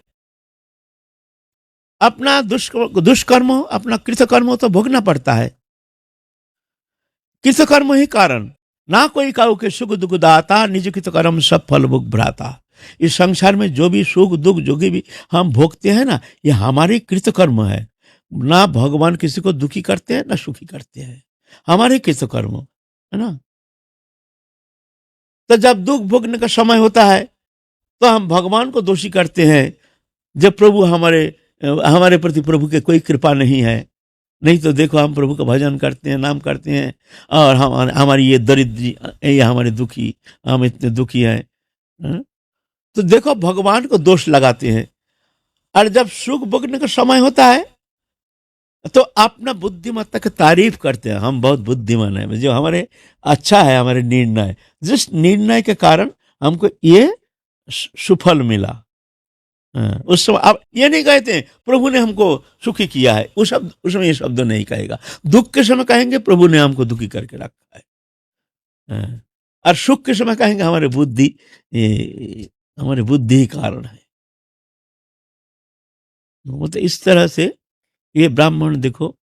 अपना दुष्कर्म, अपना कृतकर्म तो भोगना पड़ता है। कृतकर्म ही कारण, ना कोई काऊ के सुख दुख दाता, निज कृतकर्म सब फल भोग भ्राता। इस संसार में जो भी सुख दुख जो भी हम भोगते हैं ना, ये हमारी कृतकर्म है। ना भगवान किसी को दुखी करते हैं ना सुखी करते हैं, हमारे कृतकर्म है ना। तो जब दुख भोगने का समय होता है तो हम भगवान को दोषी करते हैं, जब प्रभु हमारे प्रति प्रभु के कोई कृपा नहीं है। नहीं तो देखो हम प्रभु का भजन करते हैं, नाम करते हैं, और हमारी ये दरिद्री, ये हमारे दुखी, हम इतने दुखी हैं। हाँ? तो देखो भगवान को दोष लगाते हैं। और जब सुख भोगने का समय होता है तो अपना बुद्धिमत्ता की तारीफ करते हैं, हम बहुत बुद्धिमान है, जो हमारे अच्छा है हमारे निर्णय, जिस निर्णय के कारण हमको ये सुफल मिला। उस समय आप ये नहीं कहते हैं प्रभु ने हमको सुखी किया है, उसमें ये शब्द नहीं कहेगा। दुख के समय कहेंगे प्रभु ने हमको दुखी करके रखा है, और सुख के समय कहेंगे हमारे बुद्धि ही कारण है। तो इस तरह से ये ब्राह्मण देखो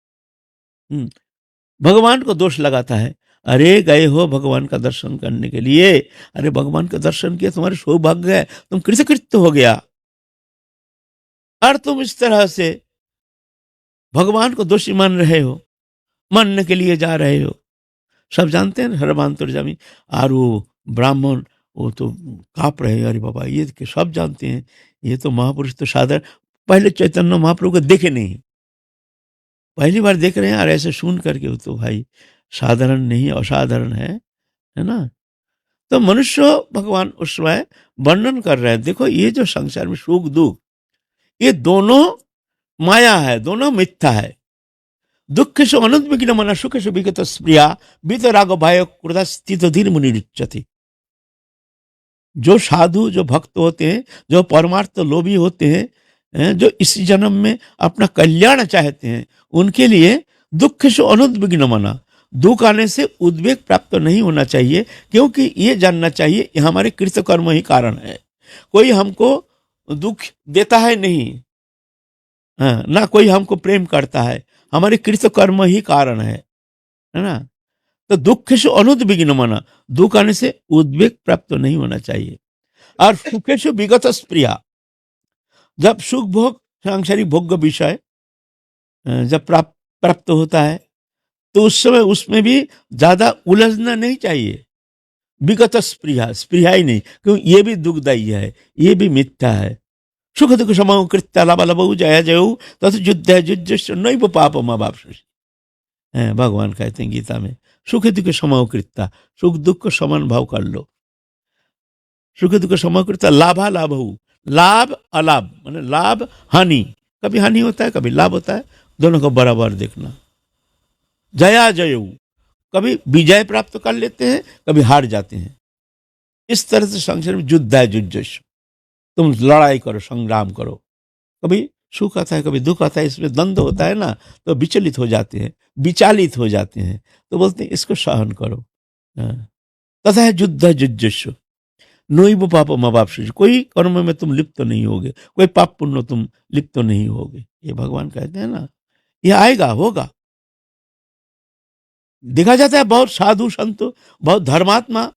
भगवान को दोष लगाता है। अरे गए हो भगवान का दर्शन करने के लिए, अरे भगवान का दर्शन किया, तुम्हारे सौभाग्य है, तुम कृतकृत्य हो गया, और तुम इस तरह से भगवान को दोषी मान रहे हो, मानने के लिए जा रहे हो। सब जानते हैं सर्वांतर्यामी, और वो ब्राह्मण वो तो कांप रहे हैं, अरे बाबा ये कि सब जानते हैं, ये तो महापुरुष तो साधारण, पहले चैतन्य महाप्रभु को देखे नहीं, पहली बार देख रहे हैं, और ऐसे सुन करके वो तो भाई साधारण नहीं असाधारण है ना। तो मनुष्य भगवान उस समय वर्णन कर रहे हैं, देखो ये जो संसार में सुख दुख, ये दोनों माया है, दोनों मिथ्या है। दुख से अनुद्विग्न मना, सुख से विगत स्प्रिया, बीत राग भय क्रोध स्थित धीर मुनिरुच्यते। जो साधु जो भक्त होते हैं, जो परमार्थ लोभी होते हैं, जो इस जन्म में अपना कल्याण चाहते हैं, उनके लिए दुख से अनुद्विग्न मना, दुख आने से उद्वेग प्राप्त नहीं होना चाहिए, क्योंकि ये जानना चाहिए ये हमारे कृतकर्म ही कारण है। कोई हमको दुख देता है नहीं, ना कोई हमको प्रेम करता है, हमारे कृतकर्म ही कारण है ना। तो दुख से अनुद्विग्न मना, दुख आने से उद्वेग प्राप्त नहीं होना चाहिए। और सुख से विगत स्प्रिया, जब सुख भोग सांसारिक भोग्य विषय जब प्राप्त होता है तो उस समय उसमें भी ज्यादा उलझना नहीं चाहिए। विगत स्प्रिया, स्प्रिया ही नहीं, क्योंकि ये भी दुखदायी है, ये भी मिथ्या है। सुख दुख समाओ कृत्या लाभ लभऊ जय जयऊ तथ युद्ध युद्ध नैव पाप मावाप्स्यसि। भगवान कहते हैं गीता में, सुख दुख समाओ कृत्या, सुख दुख को समान भाव कर लो। सुख दुख समाओ कृत्या लाभा लाभऊ, लाभ अलाभ माने लाभ हानि, कभी हानि होता है कभी लाभ होता है, दोनों को बराबर देखना। जया जयऊ, कभी विजय प्राप्त कर लेते हैं कभी हार जाते हैं। इस तरह से संसार में युद्ध है युद्ध, तुम लड़ाई करो संग्राम करो, कभी सुख आता है कभी दुख आता है, इसमें द्वंद्व होता है ना, तो विचलित हो जाते हैं, विचालित हो जाते हैं, तो बोलते हैं इसको सहन करो। तथा है युद्ध युद्धस्व नैव पाप मावाप्स्यसि, कोई कर्म में तुम लिप्त नहीं होगे, कोई पाप पुण्य तुम लिप्त नहीं होगे। ये भगवान कहते हैं ना, ये आएगा होगा। देखा जाता है बहुत साधु संत, बहुत धर्मात्मा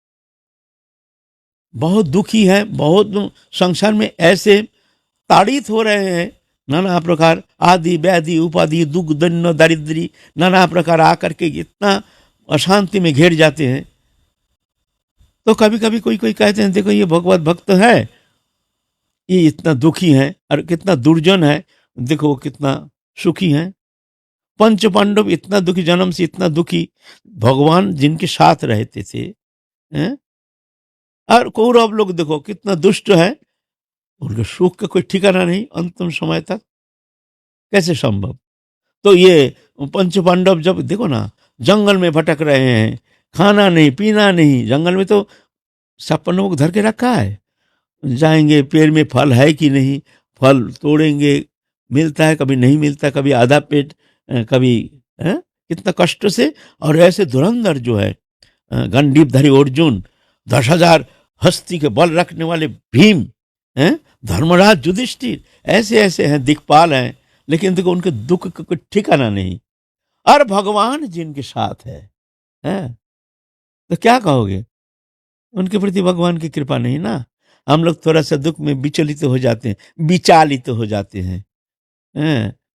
बहुत दुखी है, बहुत संसार में ऐसे ताड़ित हो रहे हैं, नाना प्रकार आदि व्याधि उपाधि दुख दन्न दारिद्री नाना प्रकार आकर के इतना अशांति में घेर जाते हैं। तो कभी कभी कोई कहते हैं देखो ये भगवत भक्त है, ये इतना दुखी है और कितना दुर्जन है, देखो वो कितना सुखी है। पंच पांडव इतना दुखी, जन्म से इतना दुखी, भगवान जिनके साथ रहते थे, और कौरव लोग देखो कितना दुष्ट है, उनके सुख का कोई ठिकाना नहीं अंतिम समय तक, कैसे संभव। तो ये पंच पांडव जब देखो ना जंगल में भटक रहे हैं, खाना नहीं पीना नहीं, जंगल में तो सब पांडवों को धर के रखा है, जाएंगे पेड़ में फल है कि नहीं, फल तोड़ेंगे, मिलता है कभी नहीं मिलता, कभी आधा पेट, कभी कितना कष्ट से। और ऐसे धुरंधर जो है गंडीपधारी अर्जुन, 10,000 हस्ती के बल रखने वाले भीम, हैं, धर्मराज युधिष्ठिर ऐसे ऐसे हैं, दिक्पाल हैं, लेकिन देखो उनके दुख का कोई ठिकाना नहीं। और भगवान जिनके साथ है, हैं, तो क्या कहोगे? उनके प्रति भगवान की कृपा नहीं ना। हम लोग थोड़ा सा दुख में विचलित हो जाते हैं, विचालित हो जाते हैं,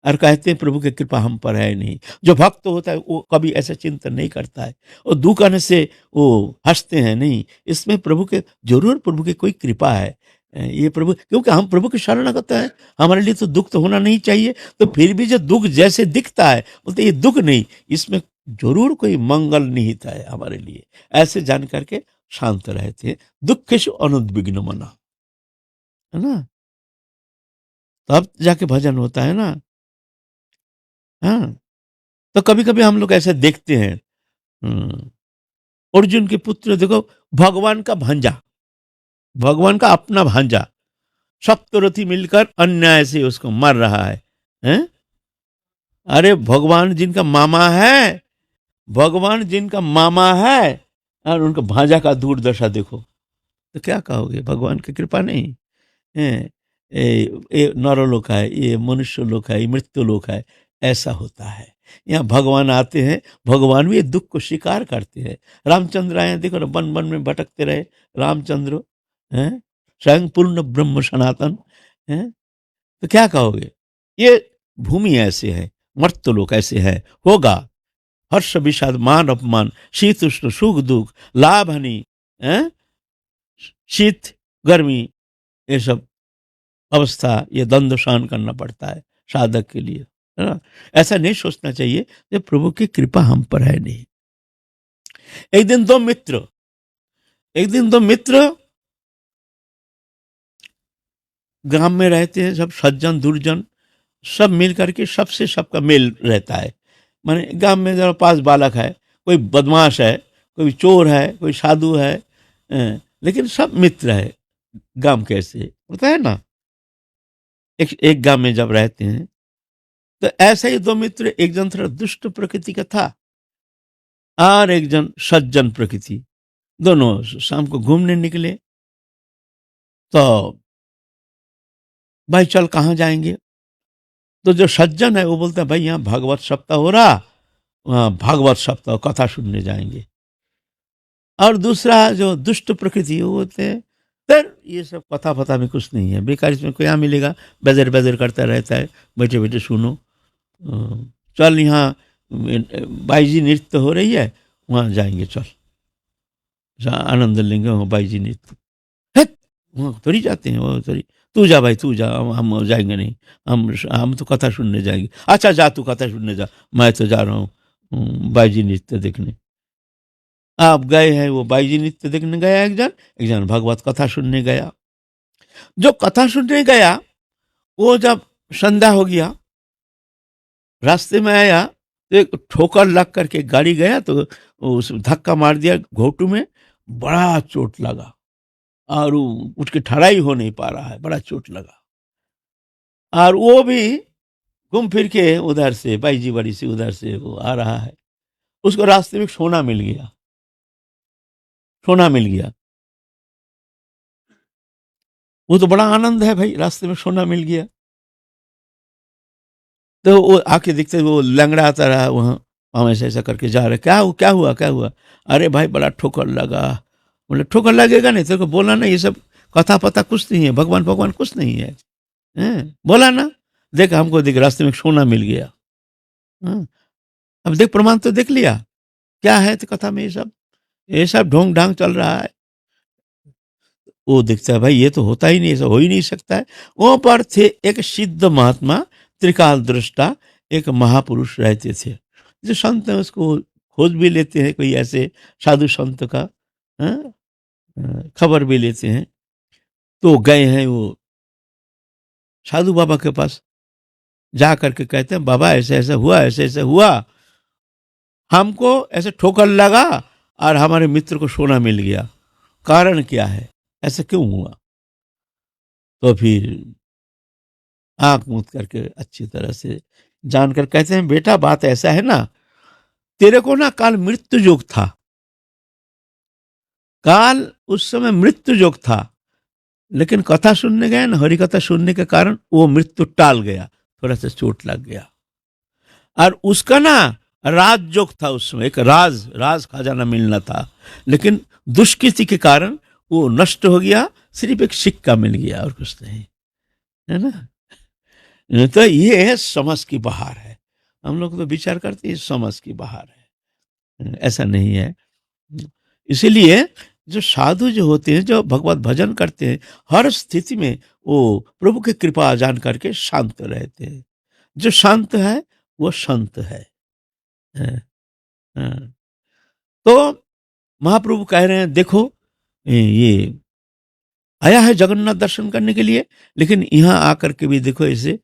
और कहते हैं प्रभु की कृपा हम पर है नहीं। जो भक्त होता है वो कभी ऐसा चिंतन नहीं करता है, और दुख आने से वो हंसते हैं, नहीं, इसमें प्रभु के जरूर प्रभु की कोई कृपा है। ये प्रभु, क्योंकि हम प्रभु की शरणागत हैं, हमारे लिए तो दुख तो होना नहीं चाहिए। तो फिर भी जो दुख जैसे दिखता है, बोलते ये दुख नहीं, इसमें जरूर कोई मंगल निहित है हमारे लिए। ऐसे जान करके शांत रहते हैं। दुखेषु अनुद्विग्न मना, है ना, तब जाके भजन होता है ना। हाँ, तो कभी कभी हम लोग ऐसे देखते हैं। अर्जुन के पुत्र देखो, भगवान का भांजा, भगवान का अपना भांजा, सप्तरथी मिलकर अन्याय से उसको मार रहा है, हैं? अरे भगवान जिनका मामा है, भगवान जिनका मामा है, और उनका भांजा का दुर्दशा देखो, तो क्या कहोगे? भगवान की कृपा नहीं है? ये नरलोक है, ये मनुष्य लोक है, ये मृत्यु लोक है, ऐसा होता है। यहाँ भगवान आते हैं, भगवान भी ये दुख को स्वीकार करते हैं। रामचंद्र आए, देखो ना, वन वन में भटकते रहे रामचंद्र, हैं, स्वयं पूर्ण ब्रह्म सनातन, हैं, तो क्या कहोगे? ये भूमि ऐसे है, मर्त्य लोक ऐसे है, होगा हर्ष विषाद मान अपमान, शीत उष्ण सुख दुख, लाभ हानि, हैं, शीत गर्मी, ये सब अवस्था, ये द्वंद्व सहन करना पड़ता है साधक के लिए, है ना। ऐसा नहीं सोचना चाहिए कि प्रभु की कृपा हम पर है नहीं। एक दिन दो मित्र, एक दिन दो मित्र ग्राम में रहते हैं, सब सज्जन दुर्जन सब मिल करके, सबसे सबका मेल रहता है। माने गांव में जरा पास बालक है, कोई बदमाश है, कोई चोर है, कोई साधु है, लेकिन सब मित्र है। गांव कैसे होता है ना, एक गांव में जब रहते हैं, तो ऐसे ही दो मित्र, एक जन थोड़ा दुष्ट प्रकृति का था और एक जन सज्जन प्रकृति। दोनों शाम को घूमने निकले, तो भाई चल कहाँ जाएंगे? तो जो सज्जन है वो बोलता है भाई यहाँ भागवत सप्ताह हो रहा, वहाँ भागवत सप्ताह कथा सुनने जाएंगे। और दूसरा जो दुष्ट प्रकृति वो बोलते हैं फिर ये सब कथा पता में कुछ नहीं है, बेकार, इसमें क्या मिलेगा, बेदर बेदर करता रहता है, बैठे बैठे सुनो। चल यहाँ बाईजी नृत्य हो रही है, वहाँ जाएंगे, चल जहाँ आनंद लेंगे, वहाँ बाईजी नृत्य है, वहाँ थोड़ी जाते हैं, वो थोड़ी, तू जा भाई तू जा, हम जाएंगे नहीं, हम तो कथा सुनने जाएंगे। अच्छा जा तू कथा सुनने जा, मैं तो जा रहा हूँ बाईजी नृत्य देखने। आप गए हैं, वो बाईजी नृत्य देखने गया एक जन भगवत कथा सुनने गया। जो कथा सुनने गया वो जब संध्या हो गया, रास्ते में आया तो एक ठोकर लग करके गाड़ी गया, तो उस धक्का मार दिया घोटू में, बड़ा चोट लगा और वो उठ के ठड़ाई हो नहीं पा रहा है, बड़ा चोट लगा। और वो भी घूम फिर के उधर से बाईजी बड़ी से उधर से वो आ रहा है, उसको रास्ते में सोना मिल गया, सोना मिल गया। वो तो बड़ा आनंद है भाई, रास्ते में सोना मिल गया। तो वो आके देखते वो लंगड़ाता रहा वहाँ, हम ऐसा ऐसा करके जा रहे, क्या हुआ क्या हुआ? अरे भाई बड़ा ठोकर लगा। बोले ठोकर लगेगा नहीं, तेरे को बोला ना, ये सब कथा पता कुछ नहीं है, भगवान भगवान कुछ नहीं है, बोला ना, देख हमको देख रास्ते में सोना मिल गया। अब देख प्रमाण तो देख लिया, क्या है तो कथा में ये सब ढोंग ढांग चल रहा है। वो देखता है भाई ये तो होता ही नहीं, ऐसा हो ही नहीं सकता है। वहां पर थे एक सिद्ध महात्मा, त्रिकाल दृष्टा, एक महापुरुष रहते थे। जो संत है उसको खोज भी लेते हैं, कोई ऐसे साधु संत का खबर भी लेते हैं। तो गए हैं वो साधु बाबा के पास, जा करके कहते हैं बाबा ऐसे ऐसे हुआ, ऐसे ऐसे हुआ, हमको ऐसे ठोकर लगा और हमारे मित्र को सोना मिल गया, कारण क्या है, ऐसा क्यों हुआ? तो फिर आंख मूंद करके अच्छी तरह से जानकर कहते हैं बेटा बात ऐसा है ना, तेरे को ना काल मृत्यु योग था, काल उस समय मृत्यु योग था, लेकिन कथा सुनने गए ना, हरि कथा सुनने के कारण वो मृत्यु टाल गया, थोड़ा सा चोट लग गया। और उसका ना राज जोग था, उसमें एक राज खजाना मिलना था, लेकिन दुष्कृति के कारण वो नष्ट हो गया, सिर्फ एक सिक्का मिल गया और कुछ नहीं, है ना। तो ये है समझ की बहार है। हम लोग तो विचार करते हैं समझ की बहार है, ऐसा नहीं है। इसीलिए जो साधु जो होते हैं, जो भगवत भजन करते हैं, हर स्थिति में वो प्रभु की कृपा जान करके शांत रहते हैं। जो शांत है वो संत है। हाँ। तो महाप्रभु कह रहे हैं, देखो ये आया है जगन्नाथ दर्शन करने के लिए, लेकिन यहाँ आकर के भी देखो ऐसे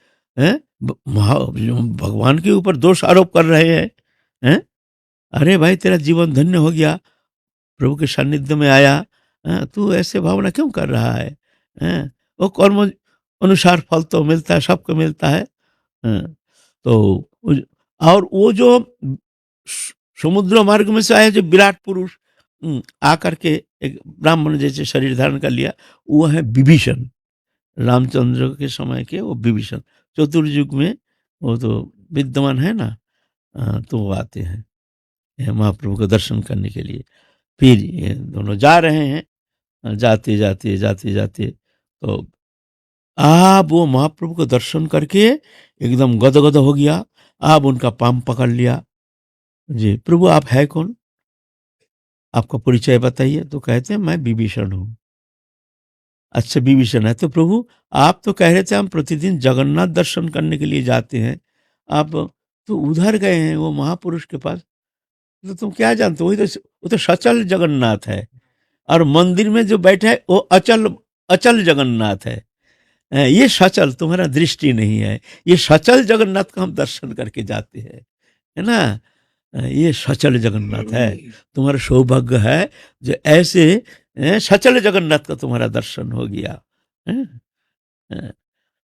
भगवान के ऊपर दोष आरोप कर रहे हैं। अरे भाई, तेरा जीवन धन्य हो गया, प्रभु के सानिध्य में आया, तू ऐसे भावना क्यों कर रहा है? वो कर्म अनुसार फल तो मिलता है, सबको मिलता है। तो और वो जो समुद्र मार्ग में से आया, जो विराट पुरुष आकर के एक ब्राह्मण जैसे शरीर धारण कर लिया, वो है विभीषण। रामचंद्र के समय के वो विभीषण, चतुर्युग में वो तो विद्यमान है ना। तो वो आते हैं महाप्रभु का दर्शन करने के लिए। फिर ये दोनों जा रहे हैं, जाते जाते जाते जाते तो आप वो महाप्रभु को दर्शन करके एकदम गदगद हो गया। आप उनका पाम पकड़ लिया, जी प्रभु आप है कौन, आपका परिचय बताइए। तो कहते हैं मैं विभीषण हूँ। अच्छा विभीषण है, तो प्रभु आप तो कह रहे थे हम प्रतिदिन जगन्नाथ दर्शन करने के लिए जाते हैं, आप तो उधर गए हैं वो महापुरुष के पास, तो तुम क्या जानते हो? वो तो सचल जगन्नाथ है, और मंदिर में जो बैठा है वो अचल अचल जगन्नाथ है। ये सचल तुम्हारा दृष्टि नहीं है, ये सचल जगन्नाथ का हम दर्शन करके जाते हैं, है ना। ये सचल जगन्नाथ है, तुम्हारा सौभाग्य है जो ऐसे सचल जगन्नाथ का तुम्हारा दर्शन हो गया।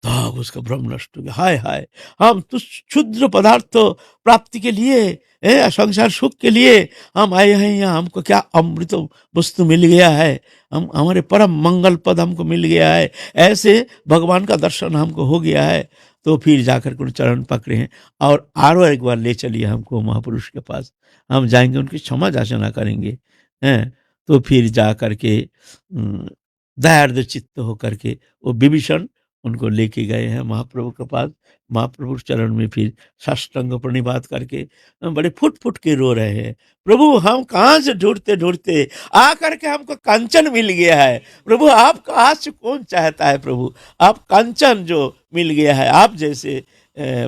तब उसका भ्रम नष्ट हो गया। हाय हाय, हम तो क्षुद्र पदार्थ प्राप्ति के लिए, संसार सुख के लिए हम आए हैं यहाँ, हमको क्या अमृत वस्तु मिल गया है, हम हमारे परम मंगल पद हमको मिल गया है, ऐसे भगवान का दर्शन हमको हो गया है। तो फिर जाकर के चरण पकड़े हैं और आरो एक बार ले चलिए हमको महापुरुष के पास, हम जाएंगे उनकी क्षमा याचना करेंगे। हैं तो फिर जा करके दयार्द चित्त होकर के वो विभीषण उनको लेके गए हैं महाप्रभु के पास। महाप्रभु चरण में फिर साष्टांग प्रणिपात करके बड़े फुट फुट के रो रहे हैं, प्रभु हम कहाँ से ढूंढते ढूंढते आकर के हमको कंचन मिल गया है। प्रभु आपका आज कौन चाहता है, प्रभु आप कंचन जो मिल गया है, आप जैसे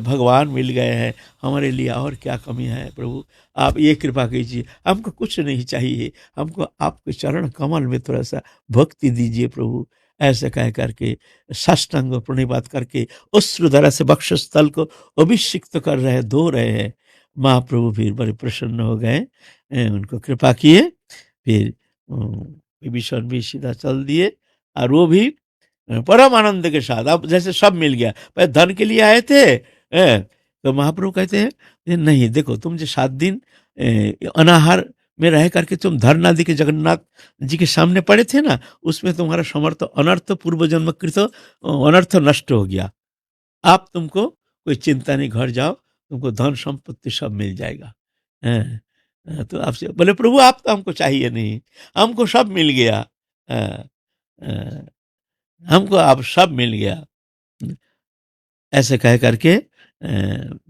भगवान मिल गए हैं, हमारे लिए और क्या कमी है प्रभु, आप ये कृपा कीजिए, हमको कुछ नहीं चाहिए, हमको आपके चरण कमल में थोड़ा सा भक्ति दीजिए प्रभु। ऐसे कह करके साष्टांग प्रणिपात करके अश्रुधारा से वक्षस्थल को अभिषिक्त कर रहे, धो रहे हैं। महाप्रभु फिर बड़े प्रसन्न हो गए, उनको कृपा किए। फिर विभीषण भी सीधा चल दिए, और वो भी परम आनंद के साथ, अब जैसे सब मिल गया। पहले धन के लिए आए थे, तो महाप्रभु कहते हैं नहीं, देखो तुम जो 7 दिन अनाहार में रह करके तुम धर्म आदि के जगन्नाथ जी के सामने पड़े थे ना, उसमें तुम्हारा समर्थ अनर्थ पूर्व जन्म कृत अनर्थ नष्ट हो गया। आप तुमको कोई चिंता नहीं, घर जाओ, तुमको धन संपत्ति सब मिल जाएगा। तो आपसे बोले प्रभु आप तो हमको चाहिए नहीं, हमको सब मिल गया, हमको अब सब मिल गया। ऐसे कह करके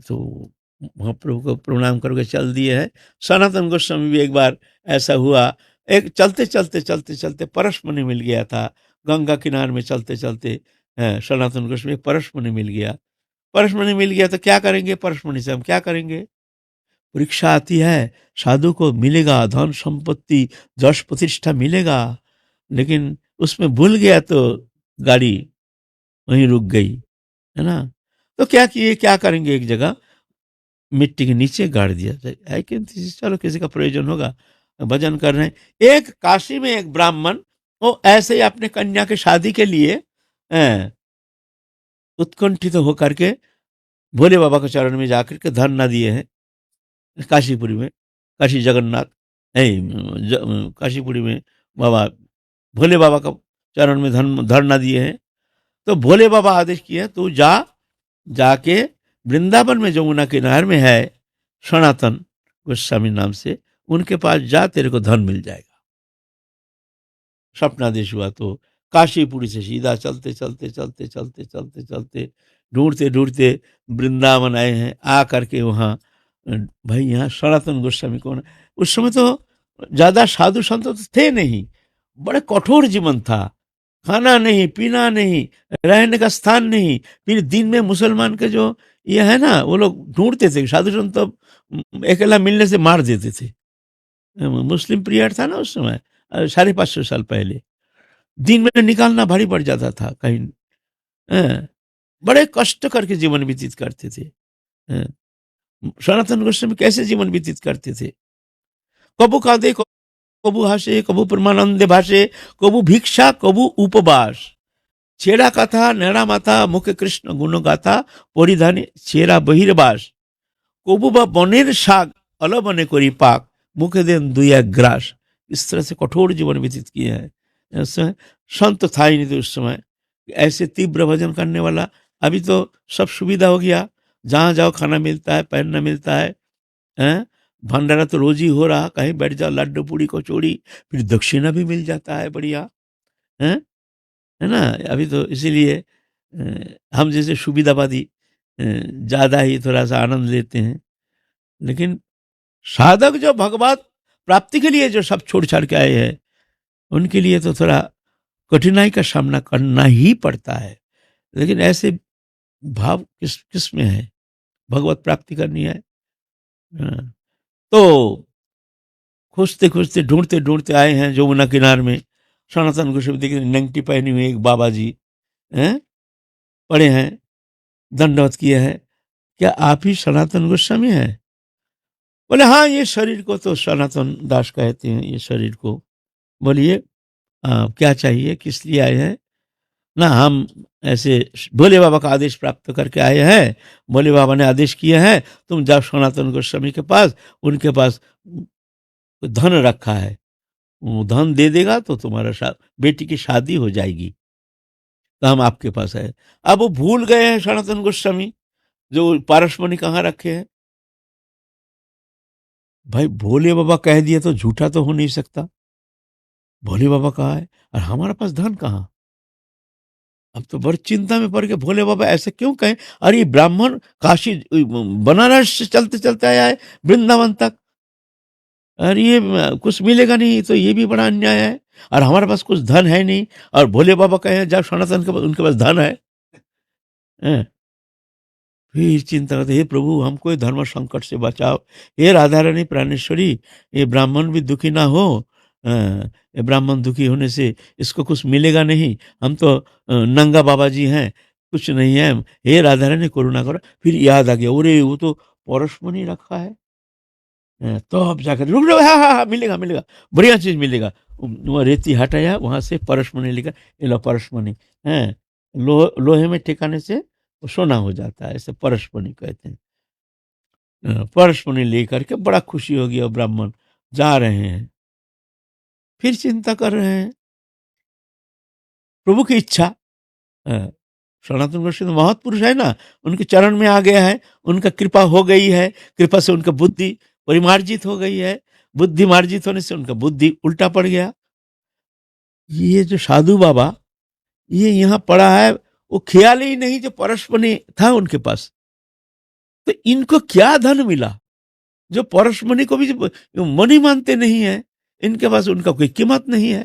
तो महाप्रभु को प्रणाम करके चल दिए है। सनातन गोस्वामी भी एक बार ऐसा हुआ, एक चलते चलते चलते चलते परसमणि मिल गया था, गंगा किनारे में चलते चलते सनातन गोस्वामी परसमणि मिल गया। परसमणि मिल गया तो क्या करेंगे, परसमणि से हम क्या करेंगे? परीक्षा आती है, साधु को मिलेगा धन संपत्ति यश प्रतिष्ठा मिलेगा, लेकिन उसमें भूल गया तो गाड़ी वहीं रुक गई, है ना। तो क्या किए, क्या करेंगे, एक जगह मिट्टी के नीचे गाड़ दिया है कि चलो किसी का प्रयोजन होगा, भजन कर रहे हैं। एक काशी में एक ब्राह्मण वो ऐसे ही अपने कन्या के शादी के लिए उत्कंठित होकर के भोले बाबा के चरण में जाकर के धरना दिए हैं। काशीपुरी में, काशी जगन्नाथ है, काशीपुरी में बाबा भोले बाबा का चरण में धरना दिए हैं। तो भोले बाबा आदेश किया तू जाके वृंदावन में जमुना किनारे में है सनातन गोस्वामी नाम से, उनके पास जा, तेरे को धन मिल जाएगा। स्वप्नादेश हुआ तो काशीपुरी से सीधा चलते चलते चलते चलते चलते चलते ढूंढते ढूंढते वृंदावन आए हैं। आ करके वहाँ भाई यहाँ सनातन गोस्वामी कौन है? उस समय तो ज्यादा साधु संत तो थे नहीं, बड़े कठोर जीवन था, खाना नहीं, पीना नहीं, रहने का स्थान नहीं। फिर दिन में मुसलमान के जो ये है ना, वो लोग ढूंढते थे साधु संत, तो अकेला मिलने से मार देते थे। मुस्लिम पीरियड था ना उस समय, 550 साल पहले। दिन में निकालना भारी पड़ जाता था कहीं। बड़े कष्ट करके जीवन व्यतीत करते थे। सनातन गोस्वामी कैसे जीवन व्यतीत करते थे? कबू कादे कबू हासे कबू परमानंदे भाषे कबू भिक्षा कबू उपवास, छेड़ा कथा नेड़ा माथा मुखे कृष्ण गुण गाथा परिधाने छेड़ा बहिर्बास, कबू बा बनेर शाक अल बने करी पाक मुखे देन दुई एक ग्रास। इस तरह से कठोर जीवन व्यतीत किए हैं। उस समय संत था ही नहीं तो उस समय ऐसे तीव्र भजन करने वाला। अभी तो सब सुविधा हो गया, जहाँ जाओ खाना मिलता है, पहनना मिलता है, भंडारा तो रोज ही हो रहा, कहीं बैठ जाओ लड्डू पूड़ी कचौड़ी, फिर दक्षिणा भी मिल जाता है बढ़िया, है ना। अभी तो इसीलिए हम जैसे सुविधावादी ज्यादा ही थोड़ा सा आनंद लेते हैं। लेकिन साधक जो भगवत प्राप्ति के लिए जो सब छोड़ छाड़ के आए हैं, उनके लिए तो थोड़ा कठिनाई का सामना करना ही पड़ता है। लेकिन ऐसे भाव किस में है? भगवत प्राप्ति करनी है। तो खोजते खोजते ढूंढते ढूंढते आए हैं जमुना किनार में। सनातन गोस्वामी देखिए नंगटी पहनी हुई एक बाबा जी हैं, पड़े हैं, दंडवत किए हैं। क्या आप ही सनातन गोस्वामी हैं? बोले हाँ, ये शरीर को तो सनातन दास कहते हैं, ये शरीर को। बोलिए क्या चाहिए, किस लिए आए हैं? ना हम ऐसे भोले बाबा का आदेश प्राप्त करके आए हैं। भोले बाबा ने आदेश किया है तुम जाओ सनातन गोस्वामी के पास, उनके पास धन रखा है, वो धन दे देगा तो तुम्हारा बेटी की शादी हो जाएगी, तो हम आपके पास आए। अब वो भूल गए हैं सनातन गोस्वामी जो पारसमणि कहाँ रखे हैं। भाई भोले बाबा कह दिए तो झूठा तो हो नहीं सकता। भोले बाबा कहा है और हमारे पास धन कहाँ। अब तो बड़ी चिंता में पड़ के भोले बाबा ऐसे क्यों कहें? अरे ये ब्राह्मण काशी बनारस से चलते चलते आया है वृंदावन तक, अरे ये कुछ मिलेगा नहीं तो ये भी बड़ा अन्याय है। और हमारे पास कुछ धन है नहीं, और भोले बाबा कहे जब सनातन के पास उनके पास धन है। फिर चिंता करते, हे प्रभु हमको ये धर्म संकट से बचाओ, हे राधा रानी प्राणेश्वरी, ये ब्राह्मण भी दुखी ना हो। ये ब्राह्मण दुखी होने से इसको कुछ मिलेगा नहीं, हम तो नंगा बाबा जी हैं, कुछ नहीं है, हे राधा रानी करुणा करो। फिर याद आ गया, अरे वो तो परसमणि रखा है। तो अब जाकर रुक जाओ, हाँ मिलेगा मिलेगा, बढ़िया चीज मिलेगा। वहाँ रेती हटाया, वहां से परसमणि लिखा, ये लो परसमणि है। लोहे में ठिकाने से वो सोना हो जाता है, ऐसे परसमणि कहते हैं। परसमणि लेकर के बड़ा खुशी हो गया ब्राह्मण, जा रहे हैं। फिर चिंता कर रहे हैं, प्रभु की इच्छा। सनातन गोस्वामी महापुरुष है ना, उनके चरण में आ गया है, उनका कृपा हो गई है, कृपा से उनका बुद्धि परिमार्जित हो गई है। बुद्धि मार्जित होने से उनका बुद्धि उल्टा पड़ गया। ये जो साधु बाबा ये यहाँ पड़ा है, वो ख्याल ही नहीं जो परसमणि था उनके पास। तो इनको क्या धन मिला जो परसमणि को भी मणि मानते नहीं है, इनके पास उनका कोई कीमत नहीं है,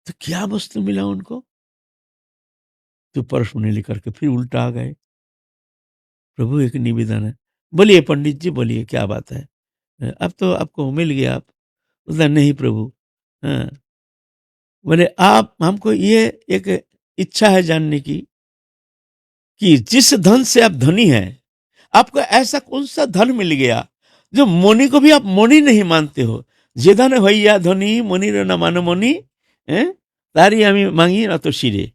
तो क्या वस्तु मिला उनको? तो परसमणि लेकर के फिर उल्टा आ गए। प्रभु एक निवेदन है। बोलिए पंडित जी, बोलिए क्या बात है, अब तो आपको मिल गया। आप बोला नहीं प्रभु, हाँ। बोले आप हमको ये एक इच्छा है जानने की कि जिस धन से आप धनी हैं, आपको ऐसा कौन सा धन मिल गया जो मुनि को भी आप मुनि नहीं मानते हो। जे धन भैया धनी मुनि न मानो मुनि, तारी हमें मांगी ना तो सिरे।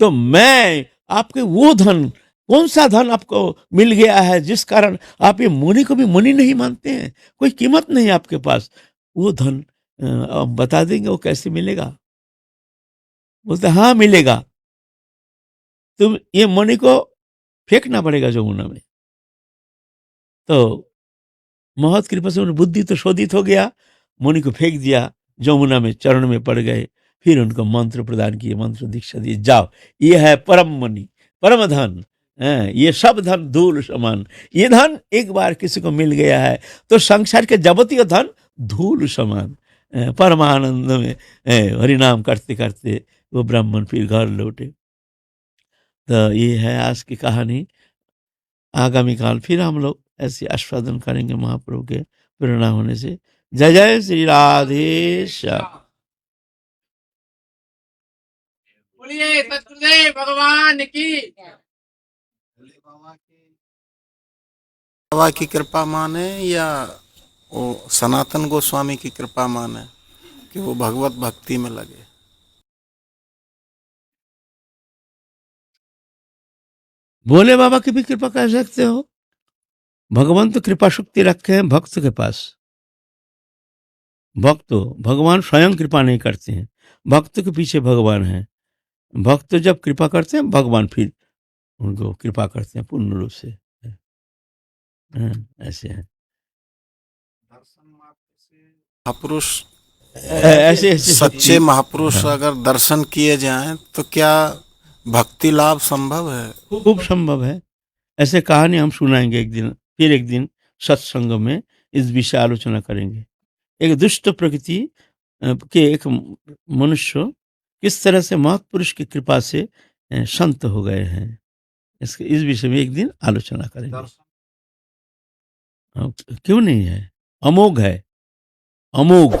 तो मैं आपके वो धन, कौन सा धन आपको मिल गया है जिस कारण आप ये मुनि को भी मुनि नहीं मानते हैं, कोई कीमत नहीं आपके पास। वो धन आप बता देंगे वो कैसे मिलेगा? बोलते हाँ मिलेगा, तुम ये मणि को फेंकना पड़ेगा जमुना में। तो महत कृपा से उन्हें बुद्धि तो शोधित हो गया, मुनि को फेंक दिया, जमुना में चरण में पड़ गए। फिर उनको मंत्र प्रदान किए, मंत्र दीक्षा दिए, जाओ ये है परम मणि, परम धन, ये सब धन धूल समान। ये धन एक बार किसी को मिल गया है तो संसार के जावतीय धन धूल समान। परमानंद में हरिनाम करते करते वो ब्राह्मण फिर घर लौटे। तो ये है आज की कहानी। आगामी काल फिर हम लोग ऐसे आस्वादन करेंगे महाप्रभु के प्रेरणा होने से। जय जय श्री राधे श्याम। बोलिए सतगुरुदेव भगवान की। बाबा की कृपा माने या वो सनातन गोस्वामी की कृपा माने कि वो भगवत भक्ति में लगे। भोले बाबा की भी कृपा कह सकते हो। भगवान तो कृपा शक्ति रखे हैं भक्त के पास। भक्त भगवान स्वयं कृपा नहीं करते हैं, भक्त के पीछे भगवान है। भक्त जब कृपा करते हैं भगवान फिर उनको कृपा करते हैं पूर्ण रूप से। ऐसे है। महापुरुष ऐसे ऐसे सच्चे महापुरुष अगर दर्शन किए जाएं तो क्या भक्ति लाभ संभव है? खूब संभव है। ऐसे कहानी हम सुनाएंगे एक दिन, फिर एक दिन सत्संग में इस विषय आलोचना करेंगे। एक दुष्ट प्रकृति के एक मनुष्य किस तरह से महापुरुष की कृपा से संत हो गए हैं, इस विषय में एक दिन आलोचना करेंगे। क्यों नहीं है, अमोघ है, अमोघ।